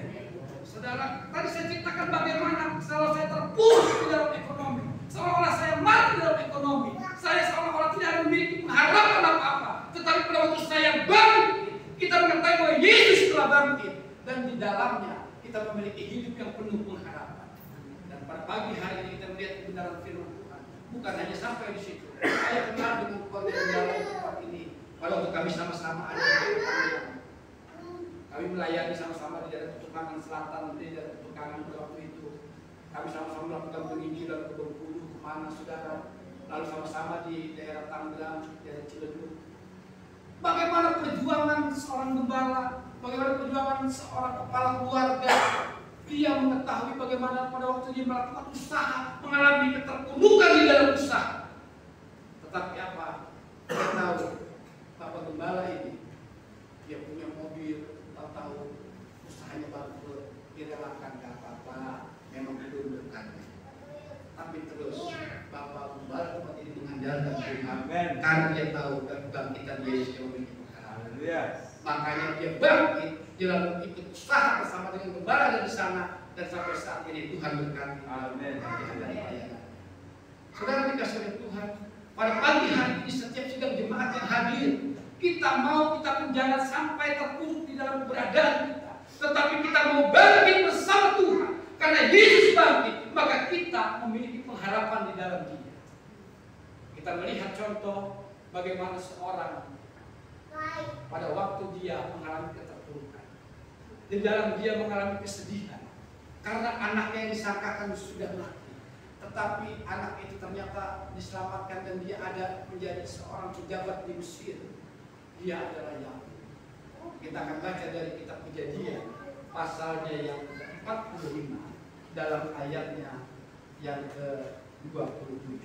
Saudara, tadi saya ceritakan bagaimana kalau saya terpuruk di dalam ekonomi, seolah-olah saya mati dalam ekonomi, saya seolah-olah tidak memiliki pengharapan apa-apa. Tetapi pada waktu saya bangkit, kita mengetahui bahwa Yesus telah bangkit, dan di dalamnya kita memiliki hidup yang penuh pengharapan. Dan pada pagi hari ini kita melihat kebenaran firman Tuhan. Bukan hanya sampai di situ. Saya kenal dengan keluarga saudara di tempat ini. Pada waktu kami sama-sama ada di dalam kami melayani sama-sama di daerah Petukangan Selatan, di daerah Petukangan pada waktu itu. Kami sama-sama melakukan penginjilan ke Bengkulu, kemana saudara. Lalu sama-sama di daerah Tangerang, daerah Ciledug. Bagaimana perjuangan seorang gembala, bagaimana perjuangan seorang kepala keluarga. Dia mengetahui bagaimana pada waktu dia melakukan usaha, mengalami keterpurukan di dalam usaha. Tetapi apa? Dia tahu Bapak Gembala ini, dia punya mobil, tahu usahanya bangkrut, direlakan gak apa-apa, memang belum dekatnya. Tapi terus Bapak Gembala tempat ini mengandalkan Tuhan, karena dia tahu kebangkitan Yesus yang memiliki pengharapan. Makanya dia bangkit, dia lalu ikut usaha bersama dengan gembala dari sana, dan sampai saat ini Tuhan berkati. Amin. Saudara dikasih oleh Tuhan, pada pagi hari ini setiap sidang jemaat yang hadir, kita pun jangan sampai terpuruk di dalam keberadaan kita, tetapi kita mau bangkit bersama Tuhan. Karena Yesus bangkit, maka kita memiliki pengharapan di dalam Dia. Kita melihat contoh bagaimana seorang pada waktu dia mengalami keterpurukan, di dalam dia mengalami kesedihan karena anaknya yang disangkakan sudah mati, tetapi anak itu ternyata diselamatkan dan dia ada menjadi seorang pejabat di Mesir. Dia adalah Yakub. Kita akan baca dari kitab Kejadian pasalnya yang ke-45 dalam ayatnya yang ke-27.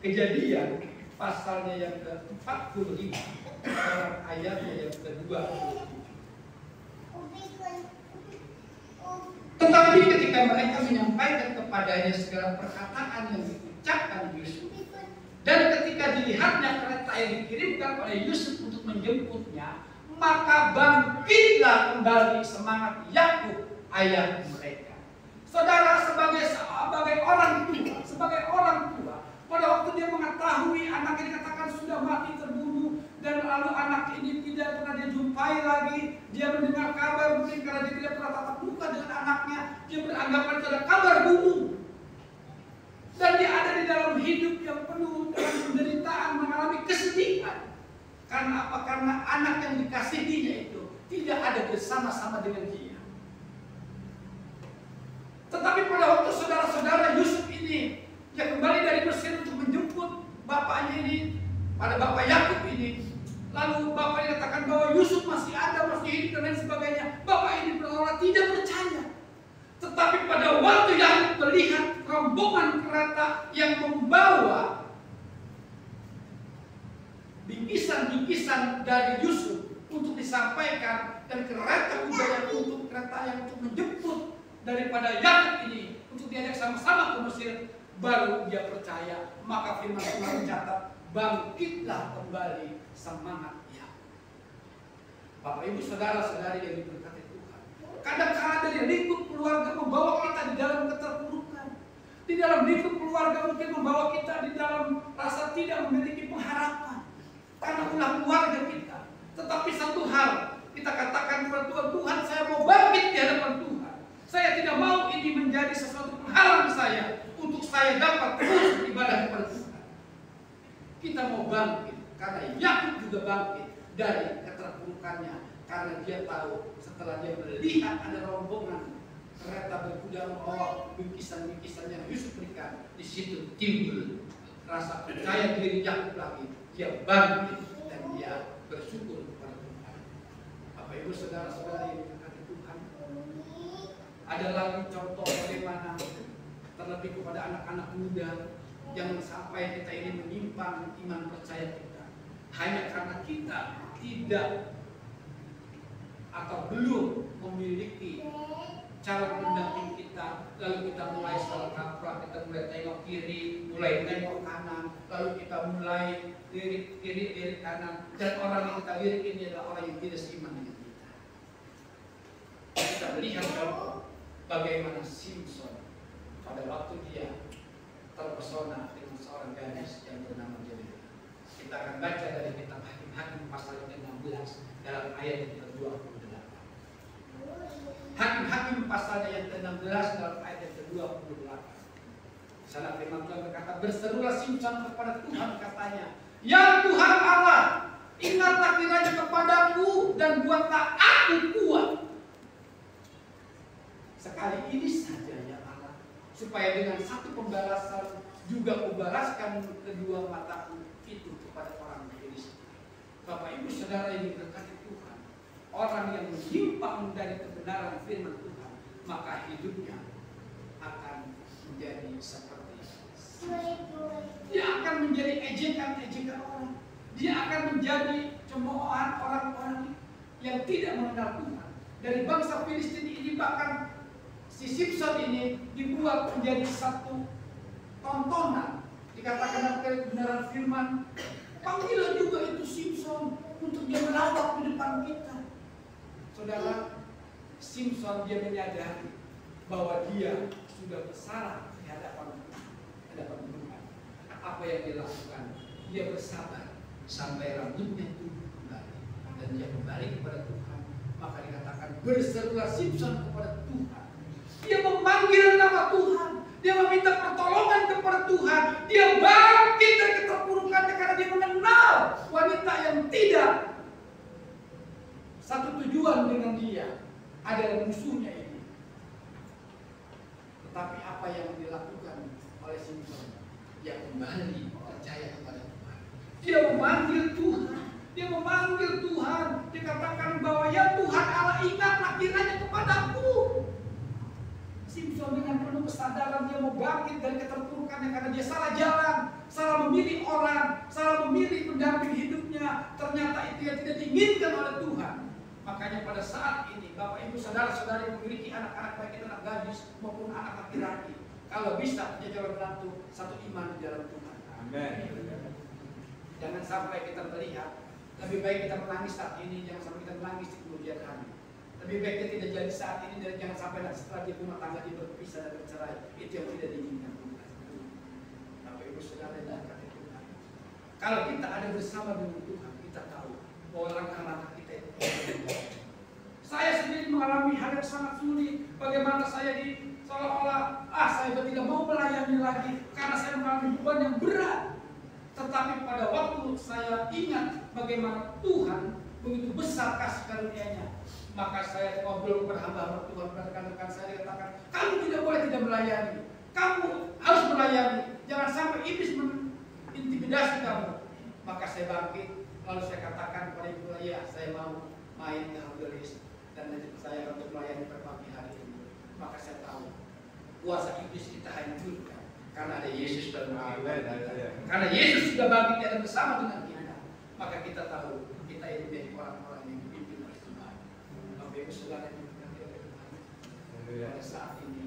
Kejadian pasalnya yang ke-45 dalam ayatnya yang ke-27. Tetapi ketika mereka menyampaikan kepadanya segala perkataan yang diucapkan Yusuf, dan ketika dilihatnya kereta yang dikirimkan pada Yusuf untuk menjemputnya, maka bangkitlah kembali semangat Yakub ayah mereka. Saudara, sebagai orang tua, pada waktu dia mengetahui anaknya dikatakan sudah mati terbunuh, dan lalu anak ini tidak pernah dia jumpai lagi, dia mendengar kabar mungkin karena dia tidak pernah tatap muka dengan anaknya, dia beranggapan itu adalah kabar burung. Dan dia ada di dalam hidup yang penuh dengan penderitaan, mengalami kesedihan. Karena apa? Karena anak yang dikasihinya itu tidak ada bersama-sama dengan dia. Tetapi pada waktu saudara-saudara Yusuf ini, dia kembali dari Mesir untuk menjemput bapaknya ini, pada bapak Yakub ini. Lalu bapaknya katakan bahwa Yusuf masih ada, masih hidup dan lain sebagainya. Bapak ini benar-benar tidak percaya. Tetapi pada waktu Yakub melihat rombongan kereta yang membawa bingkisan-bingkisan dari Yusuf untuk disampaikan, dan kereta kuda yang untuk kereta yang untuk menjemput daripada Yakub ini untuk diajak sama-sama ke Mesir, baru dia percaya. Maka firman Tuhan mencatat, bangkitlah kembali semangat Yakub. Bapak Ibu saudara-saudari yang diberkati Tuhan, kadang-kadang dari lingkup keluarga membawa kita di dalam keterpurukan. Di dalam lingkup keluarga mungkin membawa kita di dalam rasa tidak memiliki pengharapan karena ulah keluarga kita. Tetapi satu hal kita katakan kepada Tuhan, Tuhan saya mau bangkit di hadapan Tuhan. Saya tidak mau ini menjadi sesuatu penghalang saya untuk saya dapat terus beribadah kepada Tuhan. Kita mau bangkit karena Yakub juga bangkit dari keterpurukannya, karena dia tahu setelah dia melihat ada rombongan kereta berkuda membawa bingkisan-bingkisan yang Yusuf berikan, di situ timbul rasa percaya diri Yakub lagi. Dia bangkit dan dia bersyukur kepada Tuhan. Bapak Ibu saudara-saudari yang diberkati Tuhan, ada lagi contoh bagaimana terlebih kepada anak-anak muda yang sampai kita ini menyimpang iman percaya kita hanya karena kita tidak atau belum memiliki calon pendamping kita, lalu kita mulai salah kaprah, kita mulai tengok kiri, mulai tengok kanan, lalu kita mulai lirik kiri, lirik kanan, dan orang yang kita lirik ini adalah orang yang tidak seiman dengan kita. Kita melihat bagaimana Simpson pada waktu dia terpesona dengan seorang gadis yang bernama Delila. Kita akan baca dari kitab Hakim-Hakim pasal 16 dalam ayat yang ke-28. Hakim-Hakim pasalnya yang ke-16 dalam ayat yang ke-28. Sana firman Tuhan berkata, berserulah Simpson kepada Tuhan, katanya, ya Tuhan Allah, ingatlah kiranya kepadaku dan buatlah aku kuat. Sekali ini saja ya Allah, supaya dengan satu pembalasan juga kubalaskan kedua mataku itu kepada orang Filistin. Bapak Ibu Saudara yang diberkati Tuhan, orang yang menyimpang dari kebenaran firman Tuhan, maka hidupnya akan menjadi seperti dia akan menjadi ejekan-ejekan orang. Dia akan menjadi cemoohan orang-orang yang tidak mengenal Tuhan. Dari bangsa Filistin ini bahkan si Simpson ini dibuat menjadi satu tontonan. Dikatakan kebenaran firman, panggilan juga itu Simpson untuk dia melawak di depan kita. Saudara, Simpson dia menyadari bahwa dia sudah bersalah di hadapan Tuhan. Apa yang dilakukan? Dia bersabar sampai rambutnya tumbuh kembali dan dia kembali kepada Tuhan. Maka dikatakan berserulah Simpson kepada Tuhan. Dia memanggil nama Tuhan. Dia meminta pertolongan kepada Tuhan. Dia bangkit dari keterpurukannya karena dia mengenal wanita yang tidak satu tujuan dengan dia, adalah musuhnya ini. Tetapi apa yang dilakukan oleh Simpson? Dia kembali percaya kepada Tuhan. Dia memanggil Tuhan. Dia memanggil Tuhan. Dikatakan bahwa ya Tuhan Allah, ingatlah kiranya kepadaku. Simpson dengan penuh kesadaran dia mau bangkit dari keterpurukannya karena dia salah jalan, salah memilih orang, salah memilih pendamping hidupnya. Ternyata itu yang tidak diinginkan oleh Tuhan. Makanya pada saat ini Bapak Ibu saudara-saudari yang memiliki anak-anak, baik itu anak gadis maupun anak laki-laki, kalau bisa punya calon menantu, satu iman di dalam Tuhan. Amin. Jangan sampai kita melihat, lebih baik kita menangis saat ini, jangan sampai kita menangis di kemudian hari. Lebih baik kita tidak jadi saat ini dan jangan sampai nanti setelah dia rumah tangga dia berpisah dan bercerai. Itu yang tidak diinginkan Tuhan. Bapak Ibu saudara dan kakak Tuhan, kalau kita ada bersama dengan Tuhan, kita tahu bahwa langkah-langkah kita itu. Saya sendiri mengalami hal yang sangat sulit. Bagaimana saya di seolah-olah saya tidak mau melayani lagi karena saya mengalami beban yang berat. Tetapi pada waktu saya ingat bagaimana Tuhan begitu besar kasih karunia-Nya, maka saya ngobrol kepada hamba Tuhan, kepada rekan-rekan saya, katakan, kamu tidak boleh tidak melayani, kamu harus melayani, jangan sampai iblis mengintimidasi kamu. Maka saya bangkit, lalu saya katakan kepada ibu, ya saya mau main ke Hanggaris dan nanti saya untuk melayani pada pagi hari ini. Maka saya tahu kuasa iblis kita hancurkan karena ada Yesus dalam kehidupan kita. Karena Yesus sudah bangkit dan bersama dengan kita, maka kita tahu kita ini menjadi orang-orang yang dipimpin oleh Tuhan. Bapak Ibu saudara yang diberkati oleh Tuhan, pada saat ini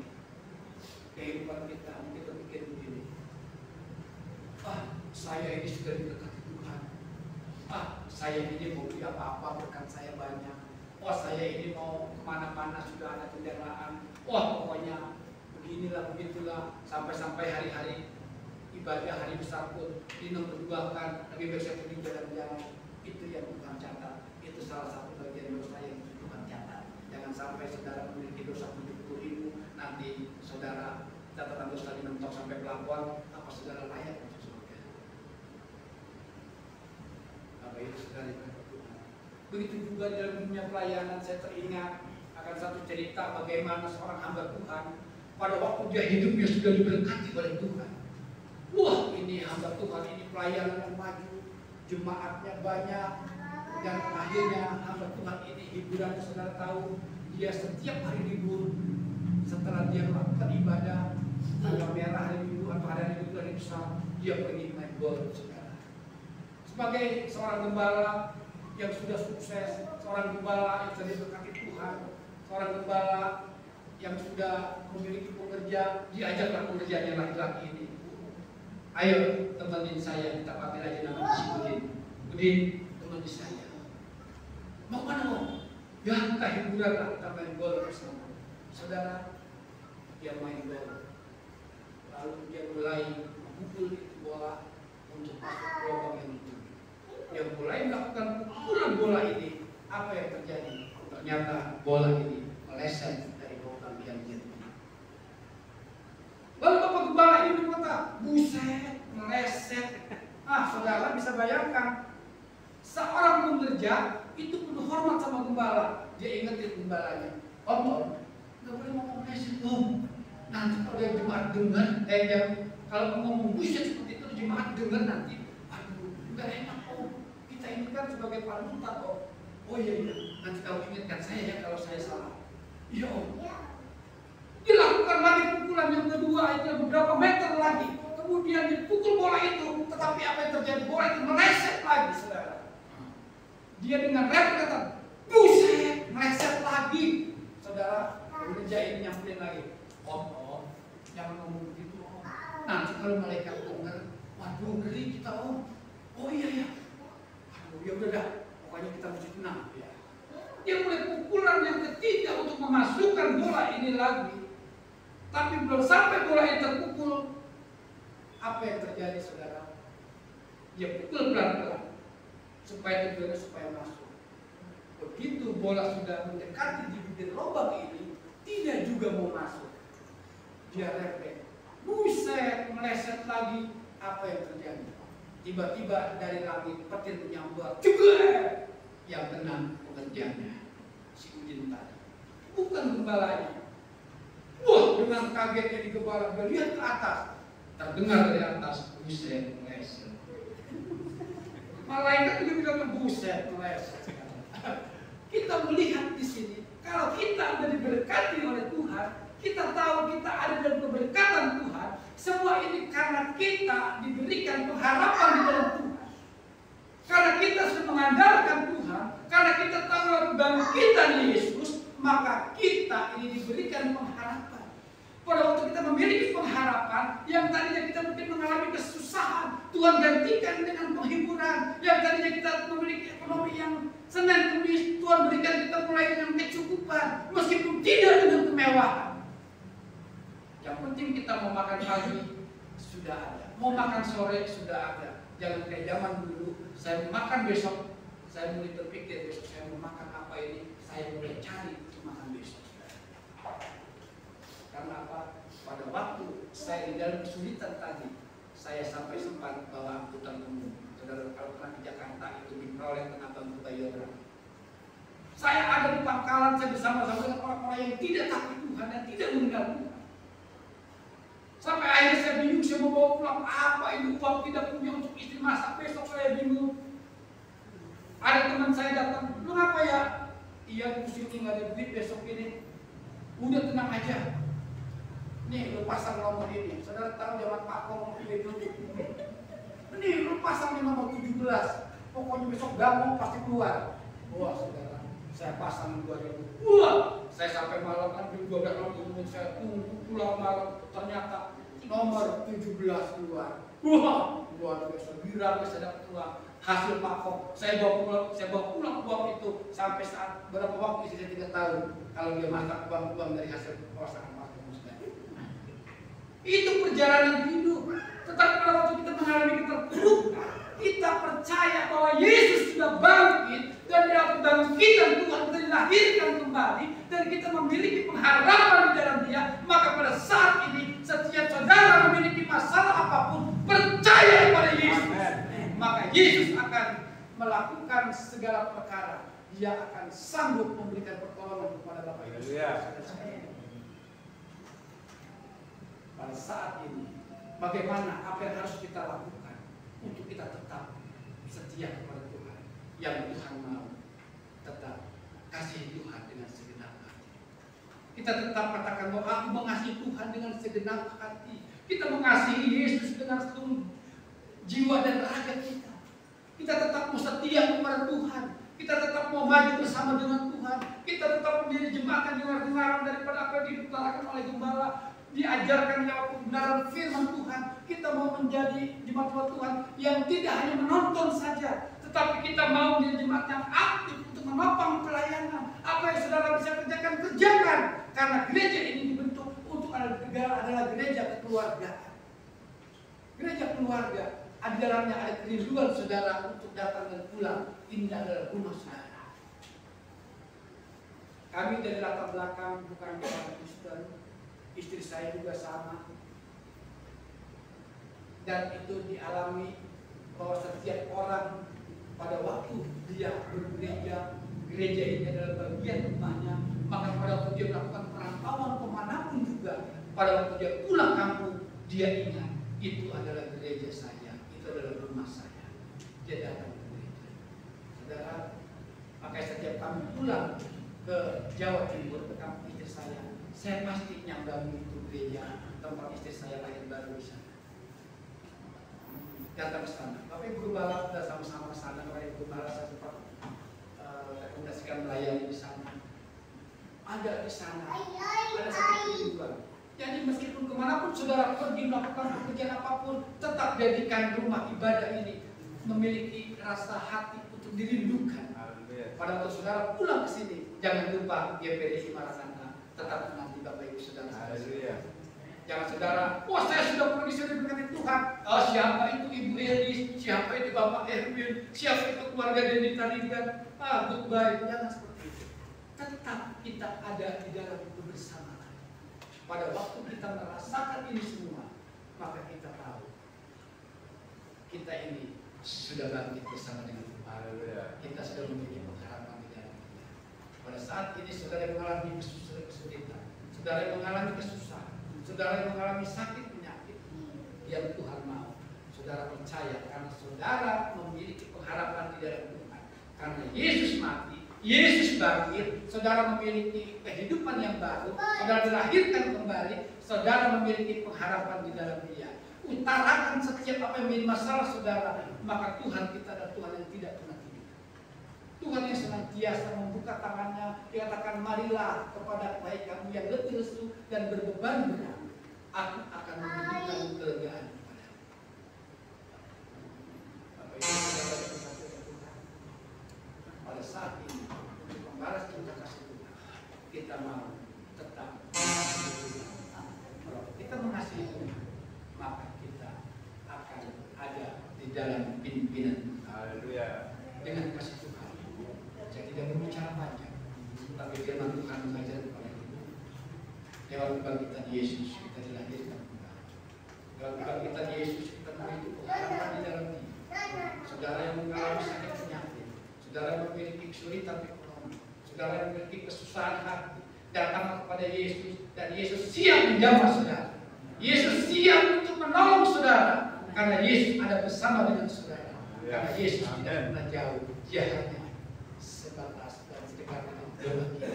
kehidupan kita mungkin berpikir begini, saya ini sudah diberkati Tuhan, saya ini mau beli apa-apa berkat saya banyak, saya ini mau kemana-mana sudah ada kendaraan, pokoknya beginilah begitulah, sampai-sampai hari-hari ibadah hari besar pun dinomorduakan, lebih baik saya pergi jalan-jalan. Itu yang Tuhan catat, itu salah satu bagian dosa yang Tuhan catat. Jangan sampai saudara memiliki dosa 70.000, nanti saudara catatan dosa dimentok sampai pelabuhan, apa saudara layak untuk surga? Bapak Ibu saudara yang Tuhan, begitu juga dalam dunia pelayanan saya teringat akan satu cerita bagaimana seorang hamba Tuhan pada waktu dia hidupnya sudah diberkati oleh Tuhan. Wah, ini hamba Tuhan, ini pelayanan yang maju, jemaatnya banyak, dan akhirnya hamba Tuhan ini hiburan, saudara tahu, dia setiap hari libur setelah dia melakukan ibadah tanggal merah hari Minggu atau hari libur hari besar, dia pergi main golf, saudara. Sebagai seorang gembala yang sudah sukses, seorang gembala yang sudah diberkati Tuhan, seorang gembala yang sudah memiliki pekerja, diajaklah pekerjaannya laki-laki ini. Ayo temenin saya, kita panggil aja nama si Budin. Budin, temenin saya. Mau mana mau? Ya kita hiburan lah, kita main gol bersama. Saudara, dia main gol. Lalu dia mulai memukul itu bola untuk masuk ke lubang yang itu. Dia mulai melakukan pukulan bola ini. Apa yang terjadi? Ternyata bola ini meleset dari lubang yang itu. Lalu Bapak Gembala ini berkata, buset, meleset. Saudara bisa bayangkan, seorang pekerja itu penuh hormat sama gembala. Dia ingetin gembalanya, Om, nggak boleh ngomong meleset, Om. Nanti kalau dia jemaat dengar, kalau ngomong buset seperti itu jemaat dengar nanti, aduh, nggak enak, Om. Kita ini kan sebagai panutan, Om. Oh iya, nanti kamu ingatkan saya ya kalau saya salah. Iya, Om. Dilakukan lagi pukulan yang kedua, itu beberapa meter lagi. Kemudian dipukul bola itu, tetapi apa yang terjadi? Bola itu meleset lagi, saudara. Dia dengan rem kata, buset, meleset lagi. Saudara, pekerja ini nyamperin lagi. Om, jangan ngomong begitu, Om. Nanti kalau malaikat dengar, waduh, ngeri kita, Om. Oh iya. Aduh, ya udah dah. Pokoknya kita mesti tenang. Ya. Dia mulai pukulan yang ketiga untuk memasukkan bola ini lagi. Tapi belum sampai bola ini terpukul, apa yang terjadi, saudara? Dia pukul pelan-pelan supaya tujuannya supaya masuk. Begitu bola sudah mendekati di bibir lubang ini, tidak juga mau masuk. Dia refleks, buset, meleset lagi. Apa yang terjadi? Tiba-tiba dari langit petir menyambar, jebret, yang kena pekerjaannya si Udin tadi, bukan gembalanya. Wah, dengan kagetnya di kepala, dia lihat ke atas, terdengar dari atas, buset, meleset. Malaikat juga bilang, buset, meleset. Kita melihat di sini, kalau kita sudah diberkati oleh Tuhan, kita tahu kita ada dalam keberkatan Tuhan. Semua ini karena kita diberikan pengharapan di dalam Tuhan. Karena kita sudah mengandalkan Tuhan, karena kita tahu bangkitan Yesus, maka kita ini diberikan pengharapan. Pada waktu kita memiliki pengharapan, yang tadinya kita mungkin mengalami kesusahan, Tuhan gantikan dengan penghiburan. Yang tadinya kita memiliki ekonomi yang Senin Kemis, Tuhan berikan kita mulai dengan kecukupan, meskipun tidak dengan kemewahan. Yang penting kita mau makan pagi sudah ada, mau makan sore sudah ada. Jangan kayak zaman dulu, saya makan besok, saya mulai berpikir besok saya mau makan apa ini, saya mulai cari untuk makan besok. Karena apa? Pada waktu saya di dalam kesulitan tadi, saya sampai sempat bawa angkutan umum. Saudara, kalau pernah di Jakarta itu diperoleh tengah bangku Bayora. Saya ada di pangkalan, saya bersama-sama dengan orang-orang yang tidak takut Tuhan dan tidak mengenal Tuhan. Sampai akhirnya saya bingung, saya mau bawa pulang apa ini, uang tidak punya untuk istri masak, besok saya bingung. Ada teman saya datang, lu ngapa ya? Iya, pusing nggak ada duit besok ini. Udah tenang aja. Nih, lu pasang nomor ini. Saudara tahu zaman Pak Kong pilih dulu. Nih, lu pasang nih nomor 17. Pokoknya besok bangun pasti keluar. Wah, saudara, saya pasang 2.000. Wah, saya sampai malam kan jam 12 malam, saya tunggu pulang malam. Ternyata nomor 17 keluar. Wah, luar biasa. Bilang saya dapat uang. Hasil Pak Kong, saya bawa pulang uang itu sampai saat berapa waktu saya tidak tahu. Kalau dia masak uang dari hasil perusahaan Pak Kong. Itu perjalanan hidup. Tetapi pada waktu kita mengalami keterpurukan, kita percaya bahwa Yesus sudah bangkit dan dalam kebangkitan Tuhan kita dilahirkan kembali dan kita memiliki pengharapan di dalam Dia. Maka pada saat ini setiap saudara memiliki masalah apapun, percaya kepada Yesus. Maka Yesus akan melakukan segala perkara. Dia akan sanggup memberikan pertolongan kepada Bapak Ibu. Pada saat ini, bagaimana apa yang harus kita lakukan untuk kita tetap setia kepada Tuhan, yang Tuhan mau tetap kasih Tuhan dengan segenap hati. Kita tetap katakan bahwa aku mengasihi Tuhan dengan segenap hati. Kita mengasihi Yesus dengan seluruh jiwa dan raga kita. Kita tetap mau setia kepada Tuhan. Kita tetap mau maju bersama dengan Tuhan. Tuhan. Kita tetap menjadi jemaat yang dengar-dengaran daripada apa yang diutarakan oleh gembala, diajarkan lewat kebenaran firman Tuhan. Kita mau menjadi jemaat Tuhan yang tidak hanya menonton saja, tetapi kita mau menjadi jemaat yang aktif untuk menopang pelayanan. Apa yang saudara bisa kerjakan, kerjakan. Karena gereja ini dibentuk untuk adalah gereja kekeluargaan. Gereja keluarga, di dalamnya ada kerinduan saudara untuk datang dan pulang. Ini adalah rumah saudara. Kami dari latar belakang bukan orang Kristen, istri saya juga sama. Dan itu dialami bahwa setiap orang pada waktu dia bergereja, gereja ini adalah bagian rumahnya. Maka pada waktu dia melakukan perantauan kemanapun juga, pada waktu dia pulang kampung, dia ingat itu adalah gereja saya, itu adalah rumah saya. Dia datang ke gereja. Saudara, maka setiap kami pulang ke Jawa Timur, ke kampung istri saya pasti nyambangi itu gereja tempat istri saya lahir baru di sana. Datang ke sana. Bapak Ibu Gembala sudah sama-sama ke sana. Bapak Ibu Gembala saya sempat rekomendasikan melayani di sana. Ada di sana, ada satu tujuan. Jadi meskipun kemanapun saudara pergi melakukan pekerjaan apapun, tetap jadikan rumah ibadah ini memiliki rasa hati untuk dirindukan. Pada waktu saudara pulang ke sini, jangan lupa GPDI Maranatha tetap menanti Bapak Ibu saudara. Jangan saudara, wah saya sudah pergi sudah berkati Tuhan. Oh, siapa itu Ibu Elis? Siapa itu Bapak Erwin? Siapa itu keluarga Denny Tarigan? Goodbye. Jangan seperti itu. Tetap kita ada di dalam kebersamaan. Pada waktu kita merasakan ini semua, maka kita tahu kita ini sudah bangkit bersama dengan Tuhan. Kita sudah memiliki pengharapan di dalam kita. Pada saat ini saudara yang mengalami kesulitan, saudara yang mengalami kesusahan, saudara yang mengalami sakit penyakit, yang Tuhan mau, saudara percaya karena saudara memiliki pengharapan di dalam Tuhan. Karena Yesus mati, Yesus bangkit, saudara memiliki kehidupan yang baru, saudara dilahirkan kembali, saudara memiliki pengharapan di dalam Dia. Utarakan setiap apa yang menjadi masalah saudara, maka Tuhan kita adalah Tuhan yang tidak pernah tidur. Tuhan yang senantiasa membuka tangannya, dikatakan marilah kepada baik kamu yang letih lesu dan berbeban berat, aku akan memberikan kelegaan kepadamu. Bapak Ibu saudara, pada saat ini untuk membalas cinta kasih Tuhan, kita mau tetap kalau kita mengasihi Tuhan, maka kita akan ada di dalam pimpinan dengan kasih Tuhan. Saya tidak berbicara panjang, tapi firman Tuhan mengajar kepada kita. Lewat kebangkitan Yesus kita dilahirkan kembali. Lewat kebangkitan Yesus kita memiliki pengharapan di dalam Dia. Saudara yang mengalami sakit penyakit, saudara yang memiliki kesulitan ekonomi, saudara yang memiliki kesusahan hati, datang kepada Yesus dan Yesus siap menjamah saudara. Yesus siap untuk menolong saudara karena Yesus ada bersama dengan saudara. Karena Yesus tidak pernah jauh, Dia hanya sebatas dan sedekat dengan doa kita.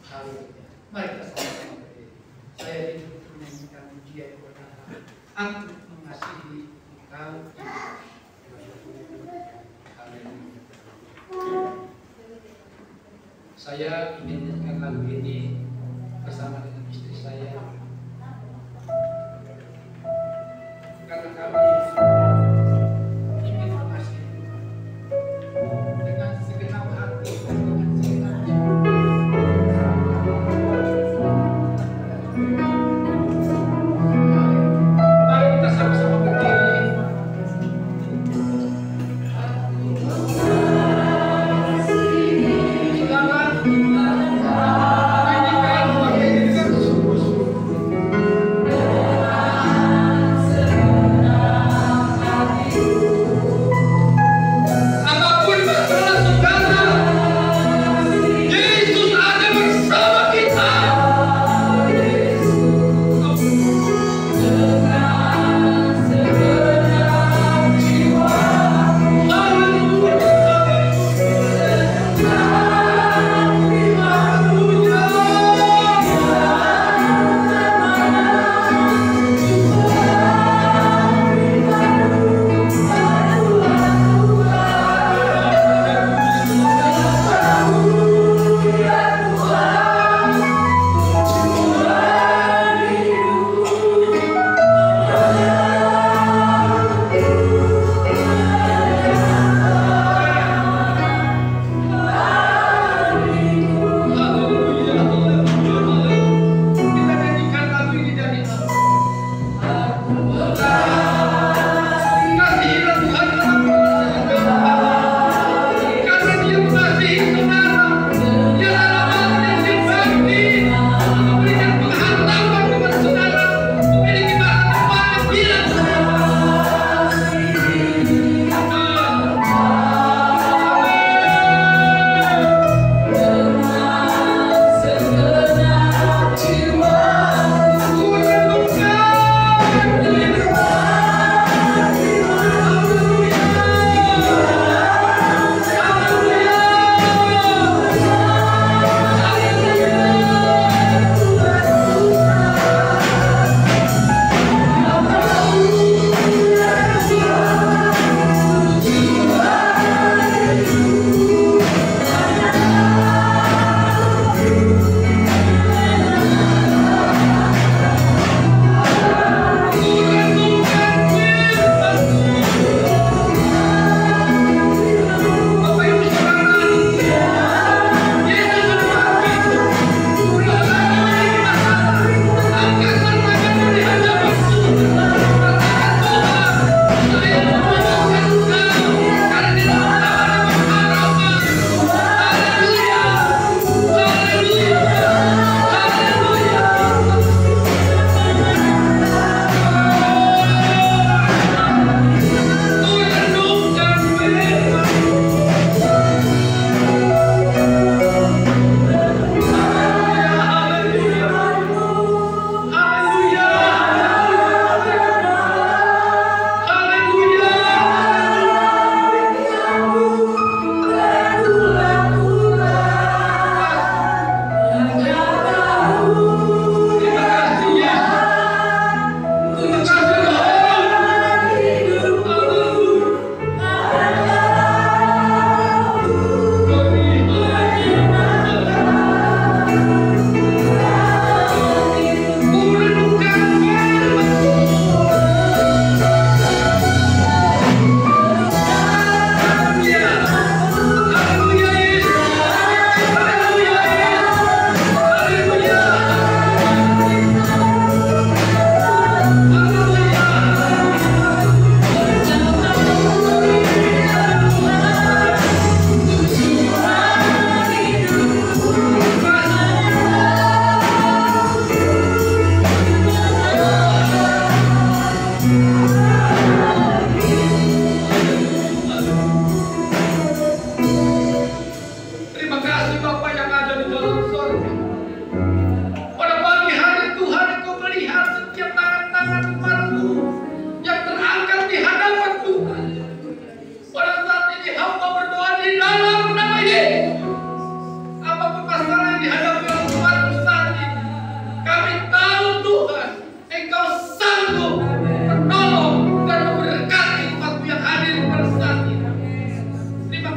Haleluya. Mari kita sama-sama berdiri. Saya ingin menyanyikan pujian kepada Allah. Aku mengasihi Engkau. Saya ingin menyanyikan lagu ini bersama dengan istri saya. Karena kami ingin mengasihi Tuhan dengan segenap hati dan dengan segenap jiwa. Mari kita sama-sama berdiri. Saudara, nyanyikan dengan sungguh-sungguh.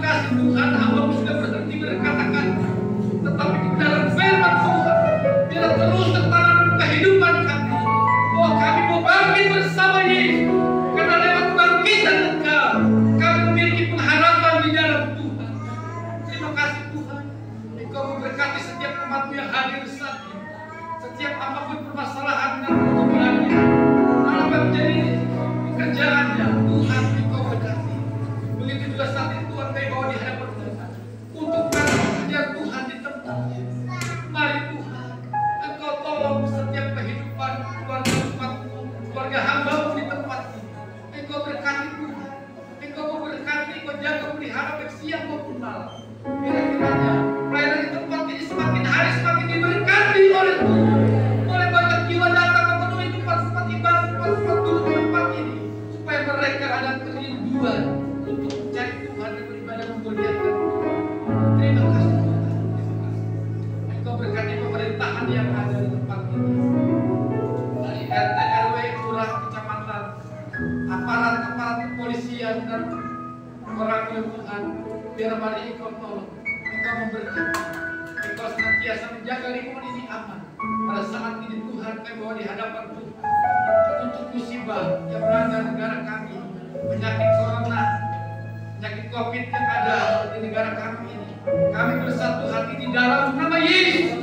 kasih Tuhan, hamba sudah berhenti berkata-kata, tetapi di dalam firman Tuhan, biar terus tertanam kehidupan kami, bahwa kami mau bangkit bersama Yesus, karena lewat bangkitan Engkau, kami memiliki pengharapan di dalam Tuhan. Terima kasih Tuhan, Engkau memberkati setiap umat-Mu yang hadir saat ini, setiap apapun permasalahan dan pergumulannya, apa menjadi pekerjaannya, Tuhan Engkau berkati. Begitu juga saat itu Tuhan kami bawa di hadapan Tuhan untuk pekerjaan Tuhan di tempat. Mari Tuhan, Engkau tolong setiap kehidupan keluarga umat-Mu, keluarga hamba-Mu di tempat ini. Engkau berkati Tuhan, Engkau memberkati, Engkau jaga pelihara baik siang maupun malam. Kiranya pelayanan di tempat ini semakin hari semakin diberkati oleh Tuhan. Oleh banyak jiwa datang memenuhi tempat-tempat ibadah, tempat-tempat duduk di tempat ini, supaya mereka ada kerinduan untuk mencari Tuhan dan beribadah memuliakan Tuhan. Terima kasih Tuhan, terima kasih. Engkau berkati pemerintahan yang ada di tempat ini, dari RT, RW, lurah, kecamatan, aparat kepolisian dan orang Tuhan. Biar mari Engkau tolong, Engkau memberkati, Engkau senantiasa menjaga lingkungan ini aman. Pada saat ini Tuhan kami bawa di hadapan Tuhan untuk musibah yang melanda negara kami, penyakit corona, penyakit COVID yang ada di negara kami ini. Kami bersatu hati di dalam nama Yesus.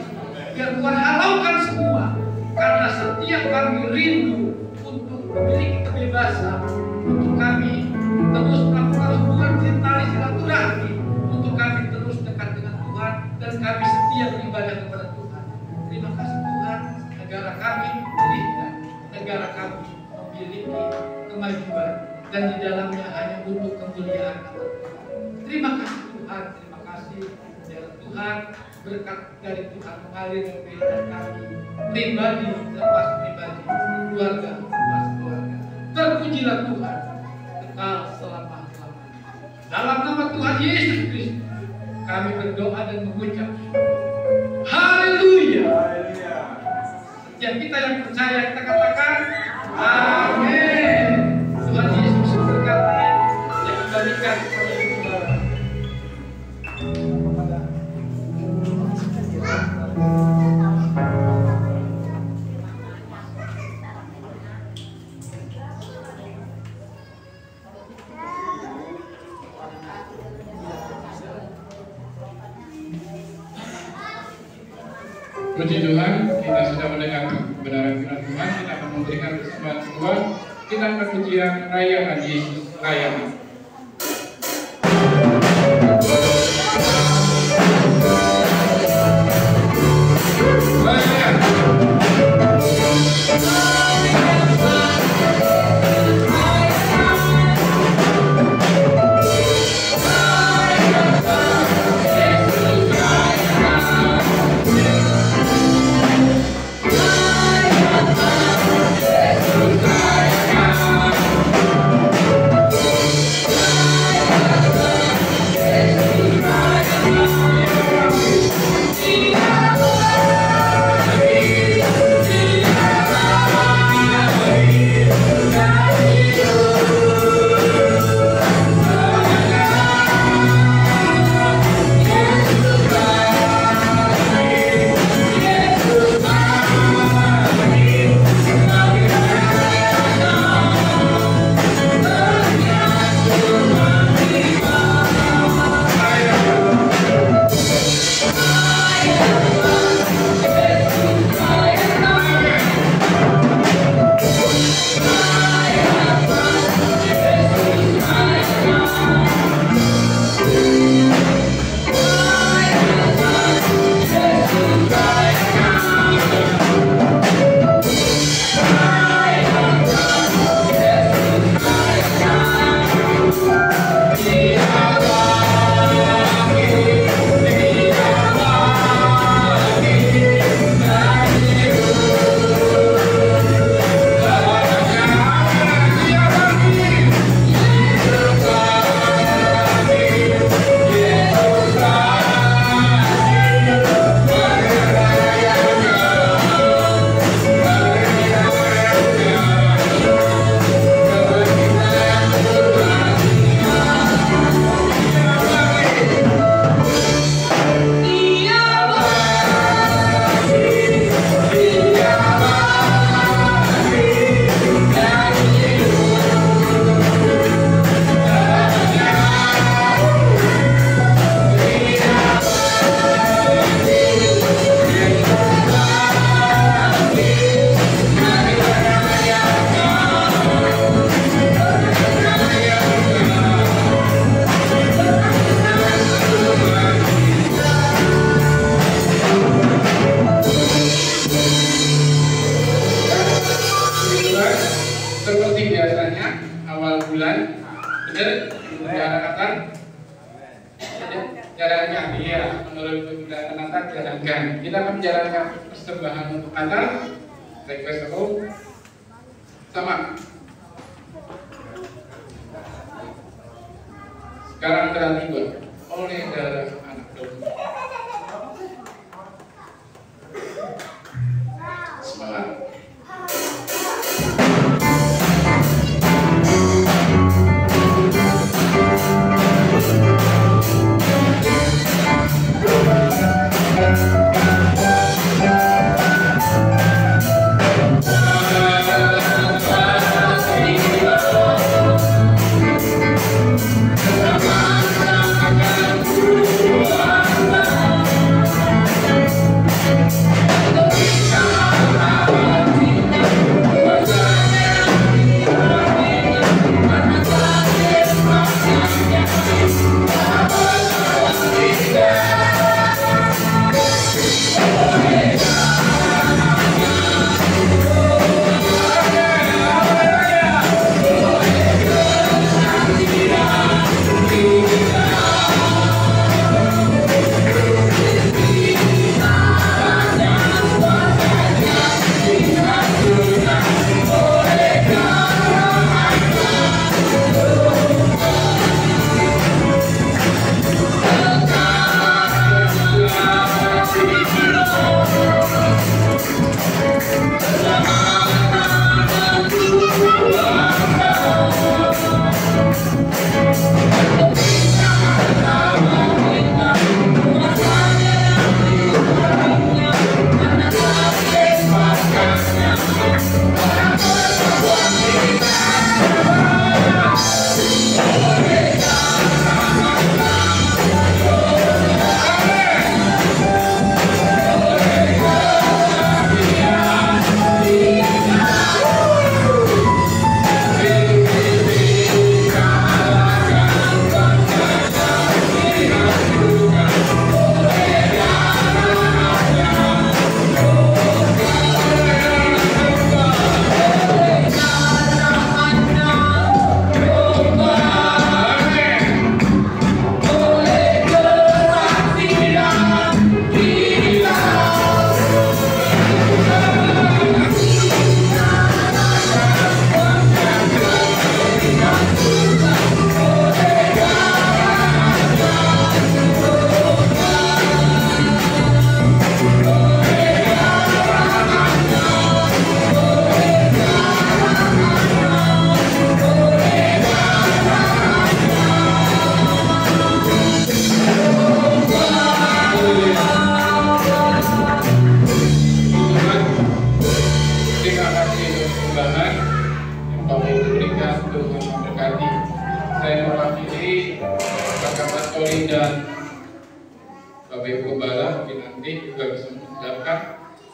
Biar Tuhan halaukan semua, karena setiap kami rindu untuk memiliki kebebasan, untuk kami terus melakukan hubungan tali silaturahmi, untuk kami terus dekat dengan Tuhan dan kami setia beribadah kepada Tuhan. Terima kasih Tuhan, negara kami diberikan, negara kami memiliki kemajuan dan di dalamnya hanya untuk kemuliaan nama Tuhan. Terima kasih Tuhan, terima kasih biar Tuhan berkat dari Tuhan mengalir ke kehidupan kami pribadi lepas pribadi, keluarga lepas keluarga. Terpujilah Tuhan kekal selama-lamanya. Dalam nama Tuhan Yesus Kristus kami berdoa dan mengucap haleluya. Setiap kita yang percaya kita katakan amin. Tuhan Yesus berkati yang kembalikan kepada Tuhan. Puji Tuhan, kita sudah mendengar kebenaran firman Tuhan. Kita akan memberikan kesempatan Tuhan. Kita akan pujian rayakan Yesus layani. jalankan, iya, menurut kita Natal jalankan. Kita akan menjalankan persembahan untuk Natal. Request aku sama. Sekarang telah tiba oleh darah anak domba. Semangat.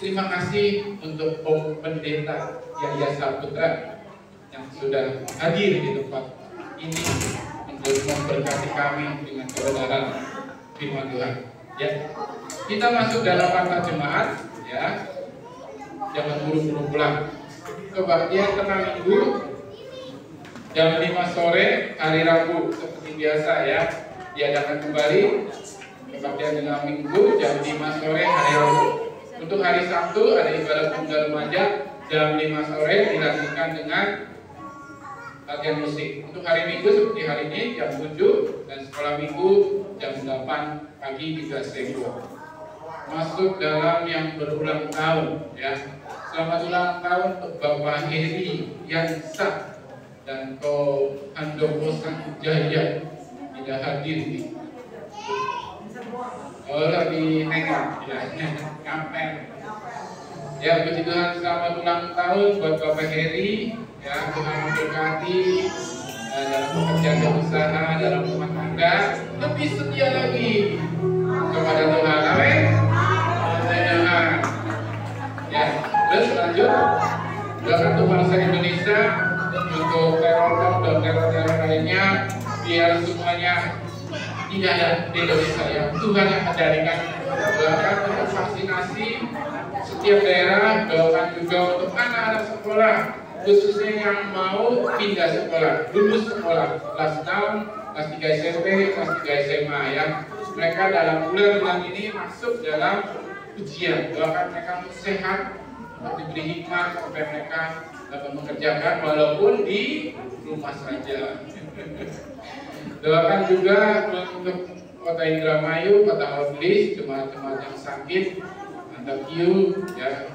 Terima kasih untuk Om Pendeta Yahya Saputra yang sudah hadir di tempat ini untuk memberkati kami dengan kebenaran firman Tuhan. Ya, kita masuk dalam kata jemaat. Ya, jangan buru-buru pulang. Kebaktian tengah minggu jam 5 sore hari Rabu seperti biasa ya. Diadakan kembali kebaktian tengah minggu jam 5 sore hari Rabu. Untuk hari Sabtu ada ibadah pemuda remaja jam 5 sore dilanjutkan dengan latihan musik. Untuk hari Minggu seperti hari ini jam 7 dan sekolah Minggu jam 8 pagi di Glasgow. Masuk dalam yang berulang tahun ya. Selamat ulang tahun untuk Bapak Heri Yansa dan Ko Handoko Sang Jaya tidak hadir di lagi nengok ya, ngamen. Ya, puji Tuhan, selamat ulang tahun buat Bapak Heri. Ya, Tuhan memberkati dalam pekerjaan dan usaha, dalam rumah tangga, lebih setia lagi kepada Tuhan. Amin. Ya, terus lanjut. Doakan untuk bangsa Indonesia, untuk teror dan teror lainnya, biar semuanya tidak ada di Indonesia ya. Tuhan yang kendalikan. Doakan untuk vaksinasi setiap daerah. Doakan juga untuk anak-anak sekolah, khususnya yang mau pindah sekolah, lulus sekolah, kelas 6, kelas 3 SMP, kelas 3 SMA ya. mereka dalam bulan-bulan ini masuk dalam ujian. Doakan mereka untuk sehat, untuk diberi hikmat supaya mereka dapat mengerjakan walaupun di rumah saja. Doakan juga untuk Kota Indramayu, Kota Outlis, jemaat-jemaat yang sakit, Anda Q, ya,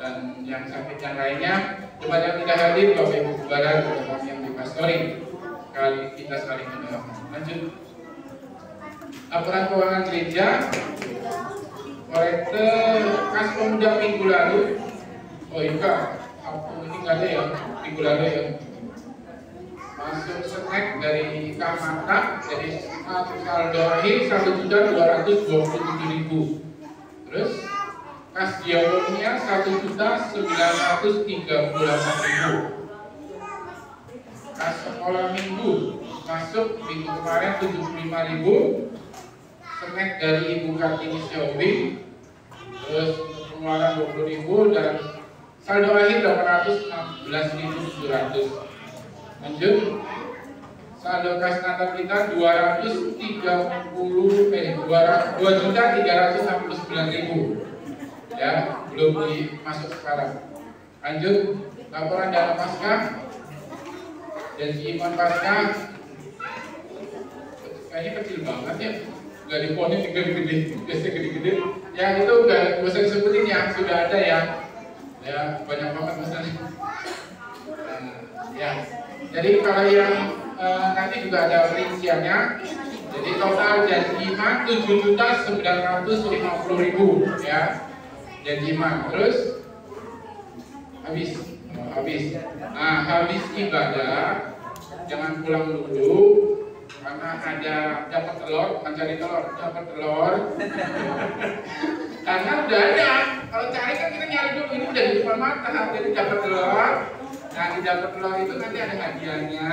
dan yang sakit yang lainnya, jemaat yang tidak hadir, Bapak Ibu Saudara, jemaat yang di pastoring. Kali kita saling mendoakan. Lanjut. Laporan keuangan gereja, korekte kas pemuda minggu lalu. Oh iya, ini nggak ada ya, minggu lalu ya. Masuk snack dari Kamata, jadi saldo akhir 1.227.000. Terus kas diawonia 1.938.000. Kas sekolah minggu masuk minggu kemarin 75.000. Snack dari Ibu Kartini Shopping, terus pengeluaran 20.000 dan saldo akhir 816.700. Lanjut, saldo kas Natal kita 2.369.000, ya, belum masuk sekarang. Lanjut, laporan dana Paskah, janji iman Paskah, kayaknya kecil banget ya, nggak diponin gede-gede, biasanya gede-gede. Ya itu nggak usah disebutin ya, sudah ada ya, ya banyak banget misalnya. Ya. Jadi kalau yang nanti juga ada rinciannya. Jadi total janji iman 7.950.000 ya. Janji iman. Terus habis. Nah, habis ibadah jangan pulang dulu karena ada dapat telur, mencari telur, dapat telur. Karena udah ada. Kalau cari kan kita nyari dulu, ini udah di depan mata. Jadi dapat telur. Nah, di dapat telur itu nanti ada hadiahnya,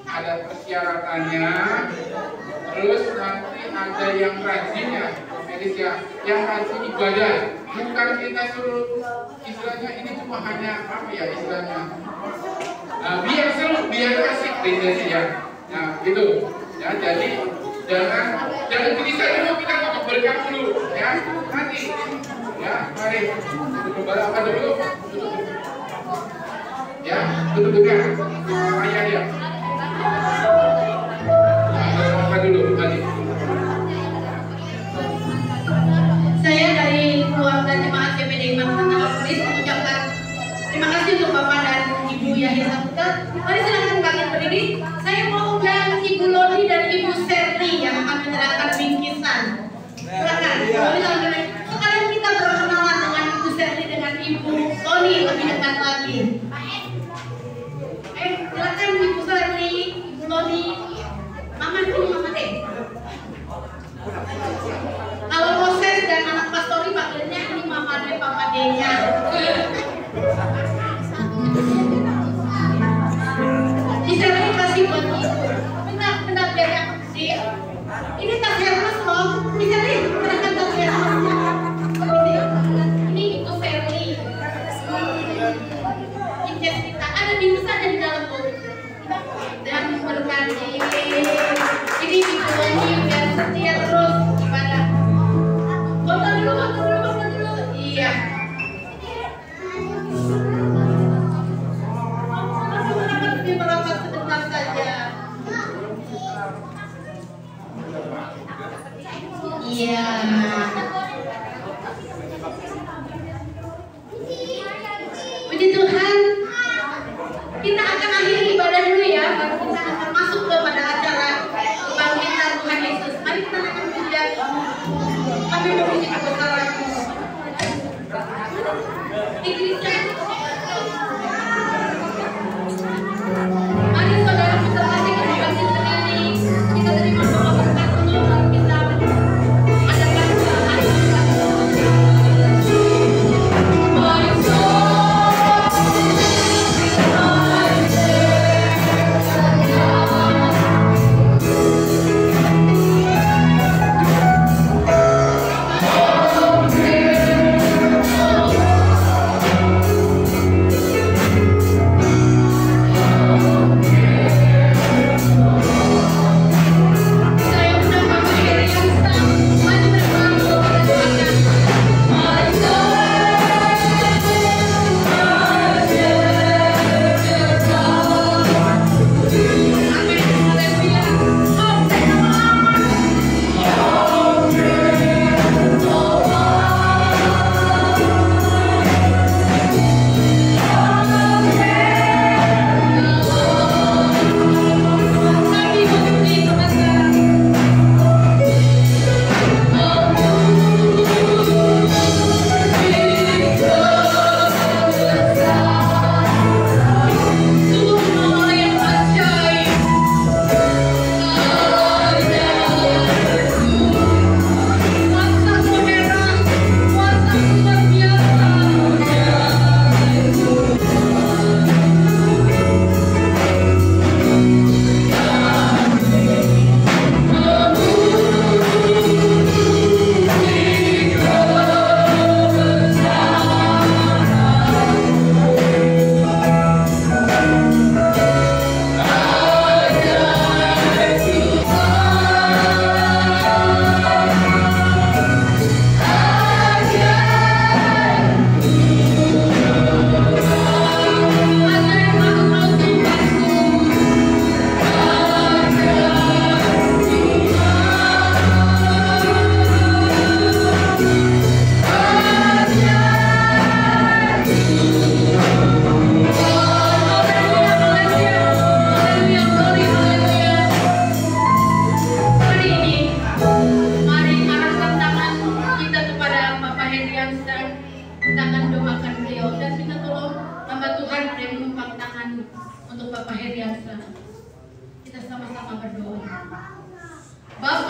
ada persyaratannya, terus nanti ada yang rajin ya, ya, yang rajin ibadah. Bukan kita suruh, istilahnya ini cuma hanya apa ya istilahnya, biar seru, biar asik biasanya ya. Nah, gitu. Ya, jadi jangan bisa dulu, kita mau berkat dulu, ya. Nanti, ya, mari duduk apa dulu. Ya, duduk-duduk ayah dia. Apa dulu, tadi? Saya dari keluarga jemaat GPD Iman Natal Outlis mengucapkan terima kasih untuk Bapak dan Ibu Yahya Saputra. Mari silakan kalian berdiri. Saya mau undang Ibu Loni dan Ibu Serti yang akan menyerahkan bingkisan. Silakan. Sekalian kita berkenalan dengan Ibu Serti dengan Ibu Loni lebih dekat lagi. Silakan Ibu Serti, Ibu Loni, Mama dulu, Mama deh. Kalau proses dan anak pastori panggilnya ini Mama deh, Papa deh-nya. Bisa kasih buat Ibu. Bentar biar yang kecil. Ini tas Hermes loh. Bisa nih, serahkan tas Hermesnya. Ini Ibu Serti. Inces kita ada bingkisan di dalam buku. Dan berkati ini Ibu Loni dan setia terus ibadah. Foto dulu. Iya. Lebih merapat sebentar saja. Iya. Puji Tuhan. Kita akan akhiri ibadah dulu ya, baru kita akan masuk kepada acara kebangkitan Tuhan Yesus. Mari kita akan pujian. Kami memuji kebesaran. Mari saudara kita kasih kebangkitan ini. Kita terima doa berkat dulu dan kita adakan hari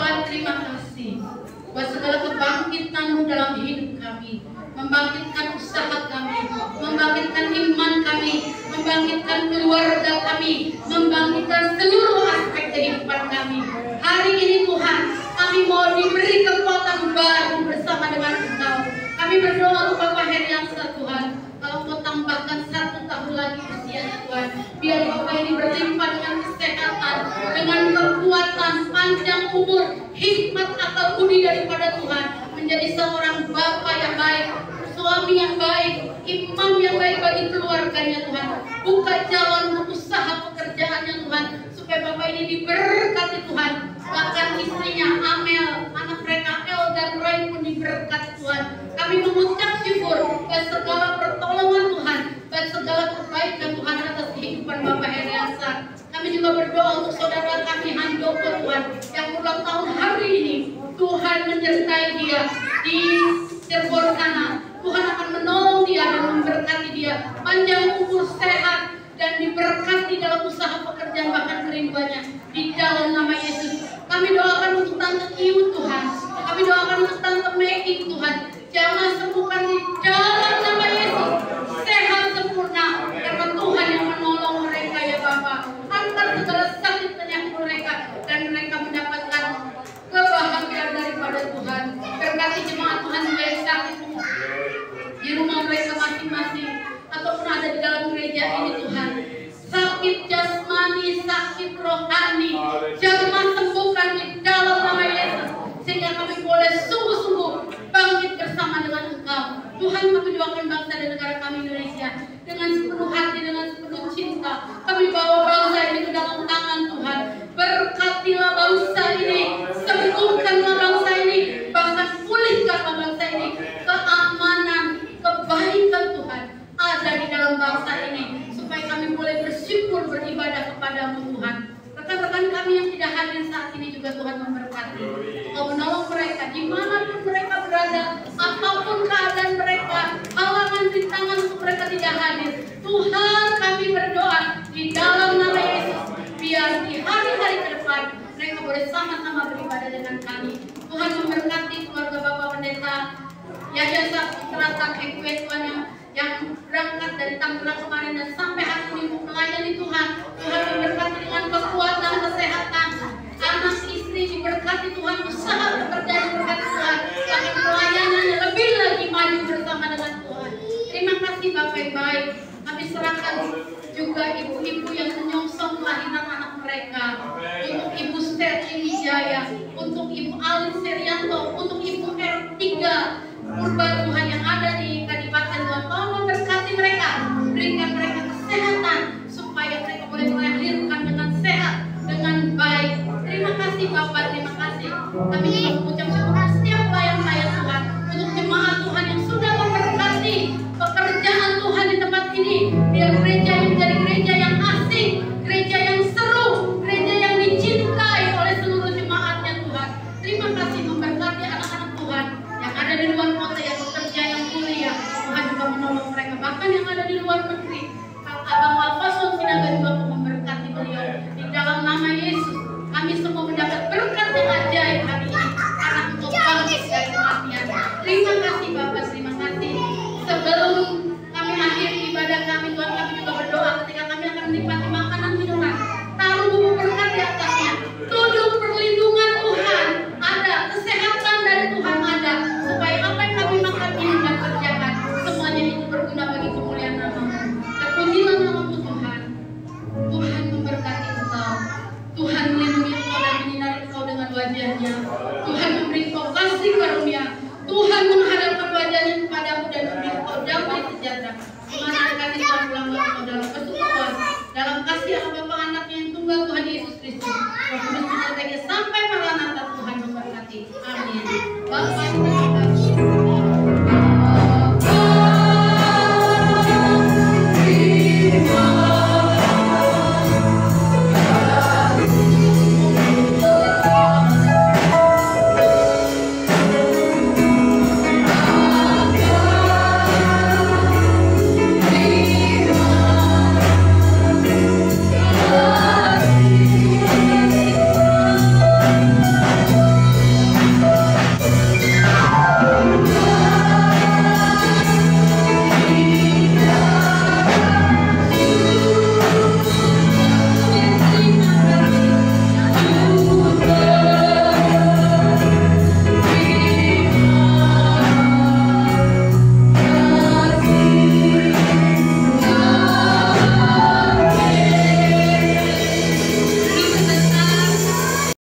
Tuhan terima kasih buat segala kebangkitan-Mu dalam hidup kami, membangkitkan usaha kami, membangkitkan iman kami, membangkitkan keluarga kami, membangkitkan seluruh aspek kehidupan kami. Hari ini Tuhan, kami mau diberi kekuatan baru bersama dengan Engkau. Kami berdoa untuk Bapak Heriansa Tuhan, kalau Kau tambahkan 1 tahun lagi usianya Tuhan, biar Bapak ini berlimpah dengan kesehatan, dengan kekuatan, panjang umur, hikmat akal budi daripada Tuhan, menjadi seorang Bapak yang baik, suami yang baik, imam yang baik bagi keluarganya Tuhan. Buka jalan untuk usaha pekerjaannya Tuhan, supaya Bapak ini diberkati Tuhan. Bahkan istrinya Amel, anak mereka El dan Ray pun diberkati Tuhan. Kami mengucap syukur buat segala pertolongan Tuhan, buat segala kebaikan Tuhan atas kehidupan Bapak Heriansa. Kami juga berdoa untuk saudara kami Handoko Tuhan, yang ulang tahun hari ini. Tuhan menyertai dia di Cirebon sana. Tuhan akan menolong dia dan memberkati dia, panjang umur, sehat, dan diberkati dalam usaha pekerjaan bahkan kerinduannya. Di dalam nama Yesus, kami doakan untuk Tante Iu Tuhan, kami doakan untuk Tante Megi Tuhan, jangan sembuhkan di dalam nama Yesus, sehat sempurna, karena Tuhan yang menolong mereka ya Bapak. Angkat segala sakit penyakit mereka, dan mereka mendapatkan kebahagiaan daripada Tuhan. Berkati jemaat Tuhan yang sakit di rumah mereka masing-masing, ataupun ada di dalam gereja ini Tuhan. Sakit jasmani, sakit rohani, jamah sembuhkan di dalam nama Yesus, sehingga kami boleh sungguh-sungguh bangkit bersama dengan Engkau. Tuhan, kami doakan bangsa dan negara kami Indonesia dengan sepenuh hati, dengan sepenuh cinta. Kami bawa bangsa ini ke dalam tangan Tuhan. Berkatilah bangsa ini, sembuhkanlah bangsa ini, bahkan pulihkanlah bangsa ini. Keamanan, kebaikan Tuhan ada di dalam bangsa ini, supaya kami boleh bersyukur beribadah kepadamu Tuhan. Rekan-rekan kami yang tidak hadir saat ini juga Tuhan memberkati. Kau menolong mereka dimanapun mereka berada, apapun keadaan mereka, halangan rintangan untuk mereka tidak hadir. Tuhan, kami berdoa di dalam nama Yesus, biar di hari-hari ke depan mereka boleh sama-sama beribadah dengan kami. Tuhan memberkati keluarga Bapak Pendeta Yahya Saputra Ekwe Tuhan, yang berangkat dari Tangerang kemarin dan sampai hari ini melayani Tuhan. Tuhan memberkati dengan kekuatan, kesehatan, anak istri diberkati Tuhan, usaha pekerjaan diberkati Tuhan, bahkan pelayanannya lebih lagi maju bersama dengan Tuhan. Terima kasih Bapak yang baik. Kami serahkan juga ibu-ibu yang menyongsong kelahiran anak mereka, untuk Ibu Sterli Wijaya, untuk Ibu Alin Serianto, untuk Ibu R3 Purba Tuhan yang ada di Kadipaten Tuhan. Tolong memberkati mereka, berikan mereka kesehatan supaya mereka boleh melahirkan dengan sehat, dengan baik. Terima kasih Bapak, terima kasih. Kami juga mengucap syukur setiap pelayan-pelayan Tuhan, untuk jemaat Tuhan yang sudah memberkati pekerjaan Tuhan di tempat ini. Biar gereja ini menjadi gereja yang asik, gereja yang seru, gereja yang dicintai oleh seluruh jemaatnya Tuhan. Terima kasih memberkati anak-anak Tuhan yang ada di luar kota, yang bekerja, yang kuliah. Tuhan juga menolong mereka, bahkan yang ada di luar negeri. Abang Alfason Sinaga juga memberkati beliau. Di dalam nama Yesus, kami semua mendapat berkat yang ajaib hari ini, karena Engkau bangkit dari kematian. Terima kasih Bapak, terima kasih. Sebelum kami akhiri ibadah kami, Tuhan, kami juga berdoa ketika kami akan menikmati makanan minuman. Taruh bubuk berkat di atasnya. Tujuh perlindungan Tuhan ada, kesehatan dari Tuhan ada, supaya apa yang kami makan ini dan kerjakan, semuanya itu berguna bagi kemuliaan nama-Mu. Terpujilah nama-Mu Tuhan. Tuhan memberkati Engkau. Tuhan melindungi Engkau dan menyinari Engkau dengan wajah-Nya. Tuhan memberi Engkau kasih karunia. Tuhan menghadapkan wajah-Nya kepadamu dan memberi Engkau damai sejahtera. Mengantarkan Tuhan pulang Engkau dalam persekutuan, dalam kasih Allah Bapa Anaknya yang tunggal Tuhan Yesus Kristus. Roh Kudus menyertai sampai Maranatha. Tuhan memberkati. Amin. Bapa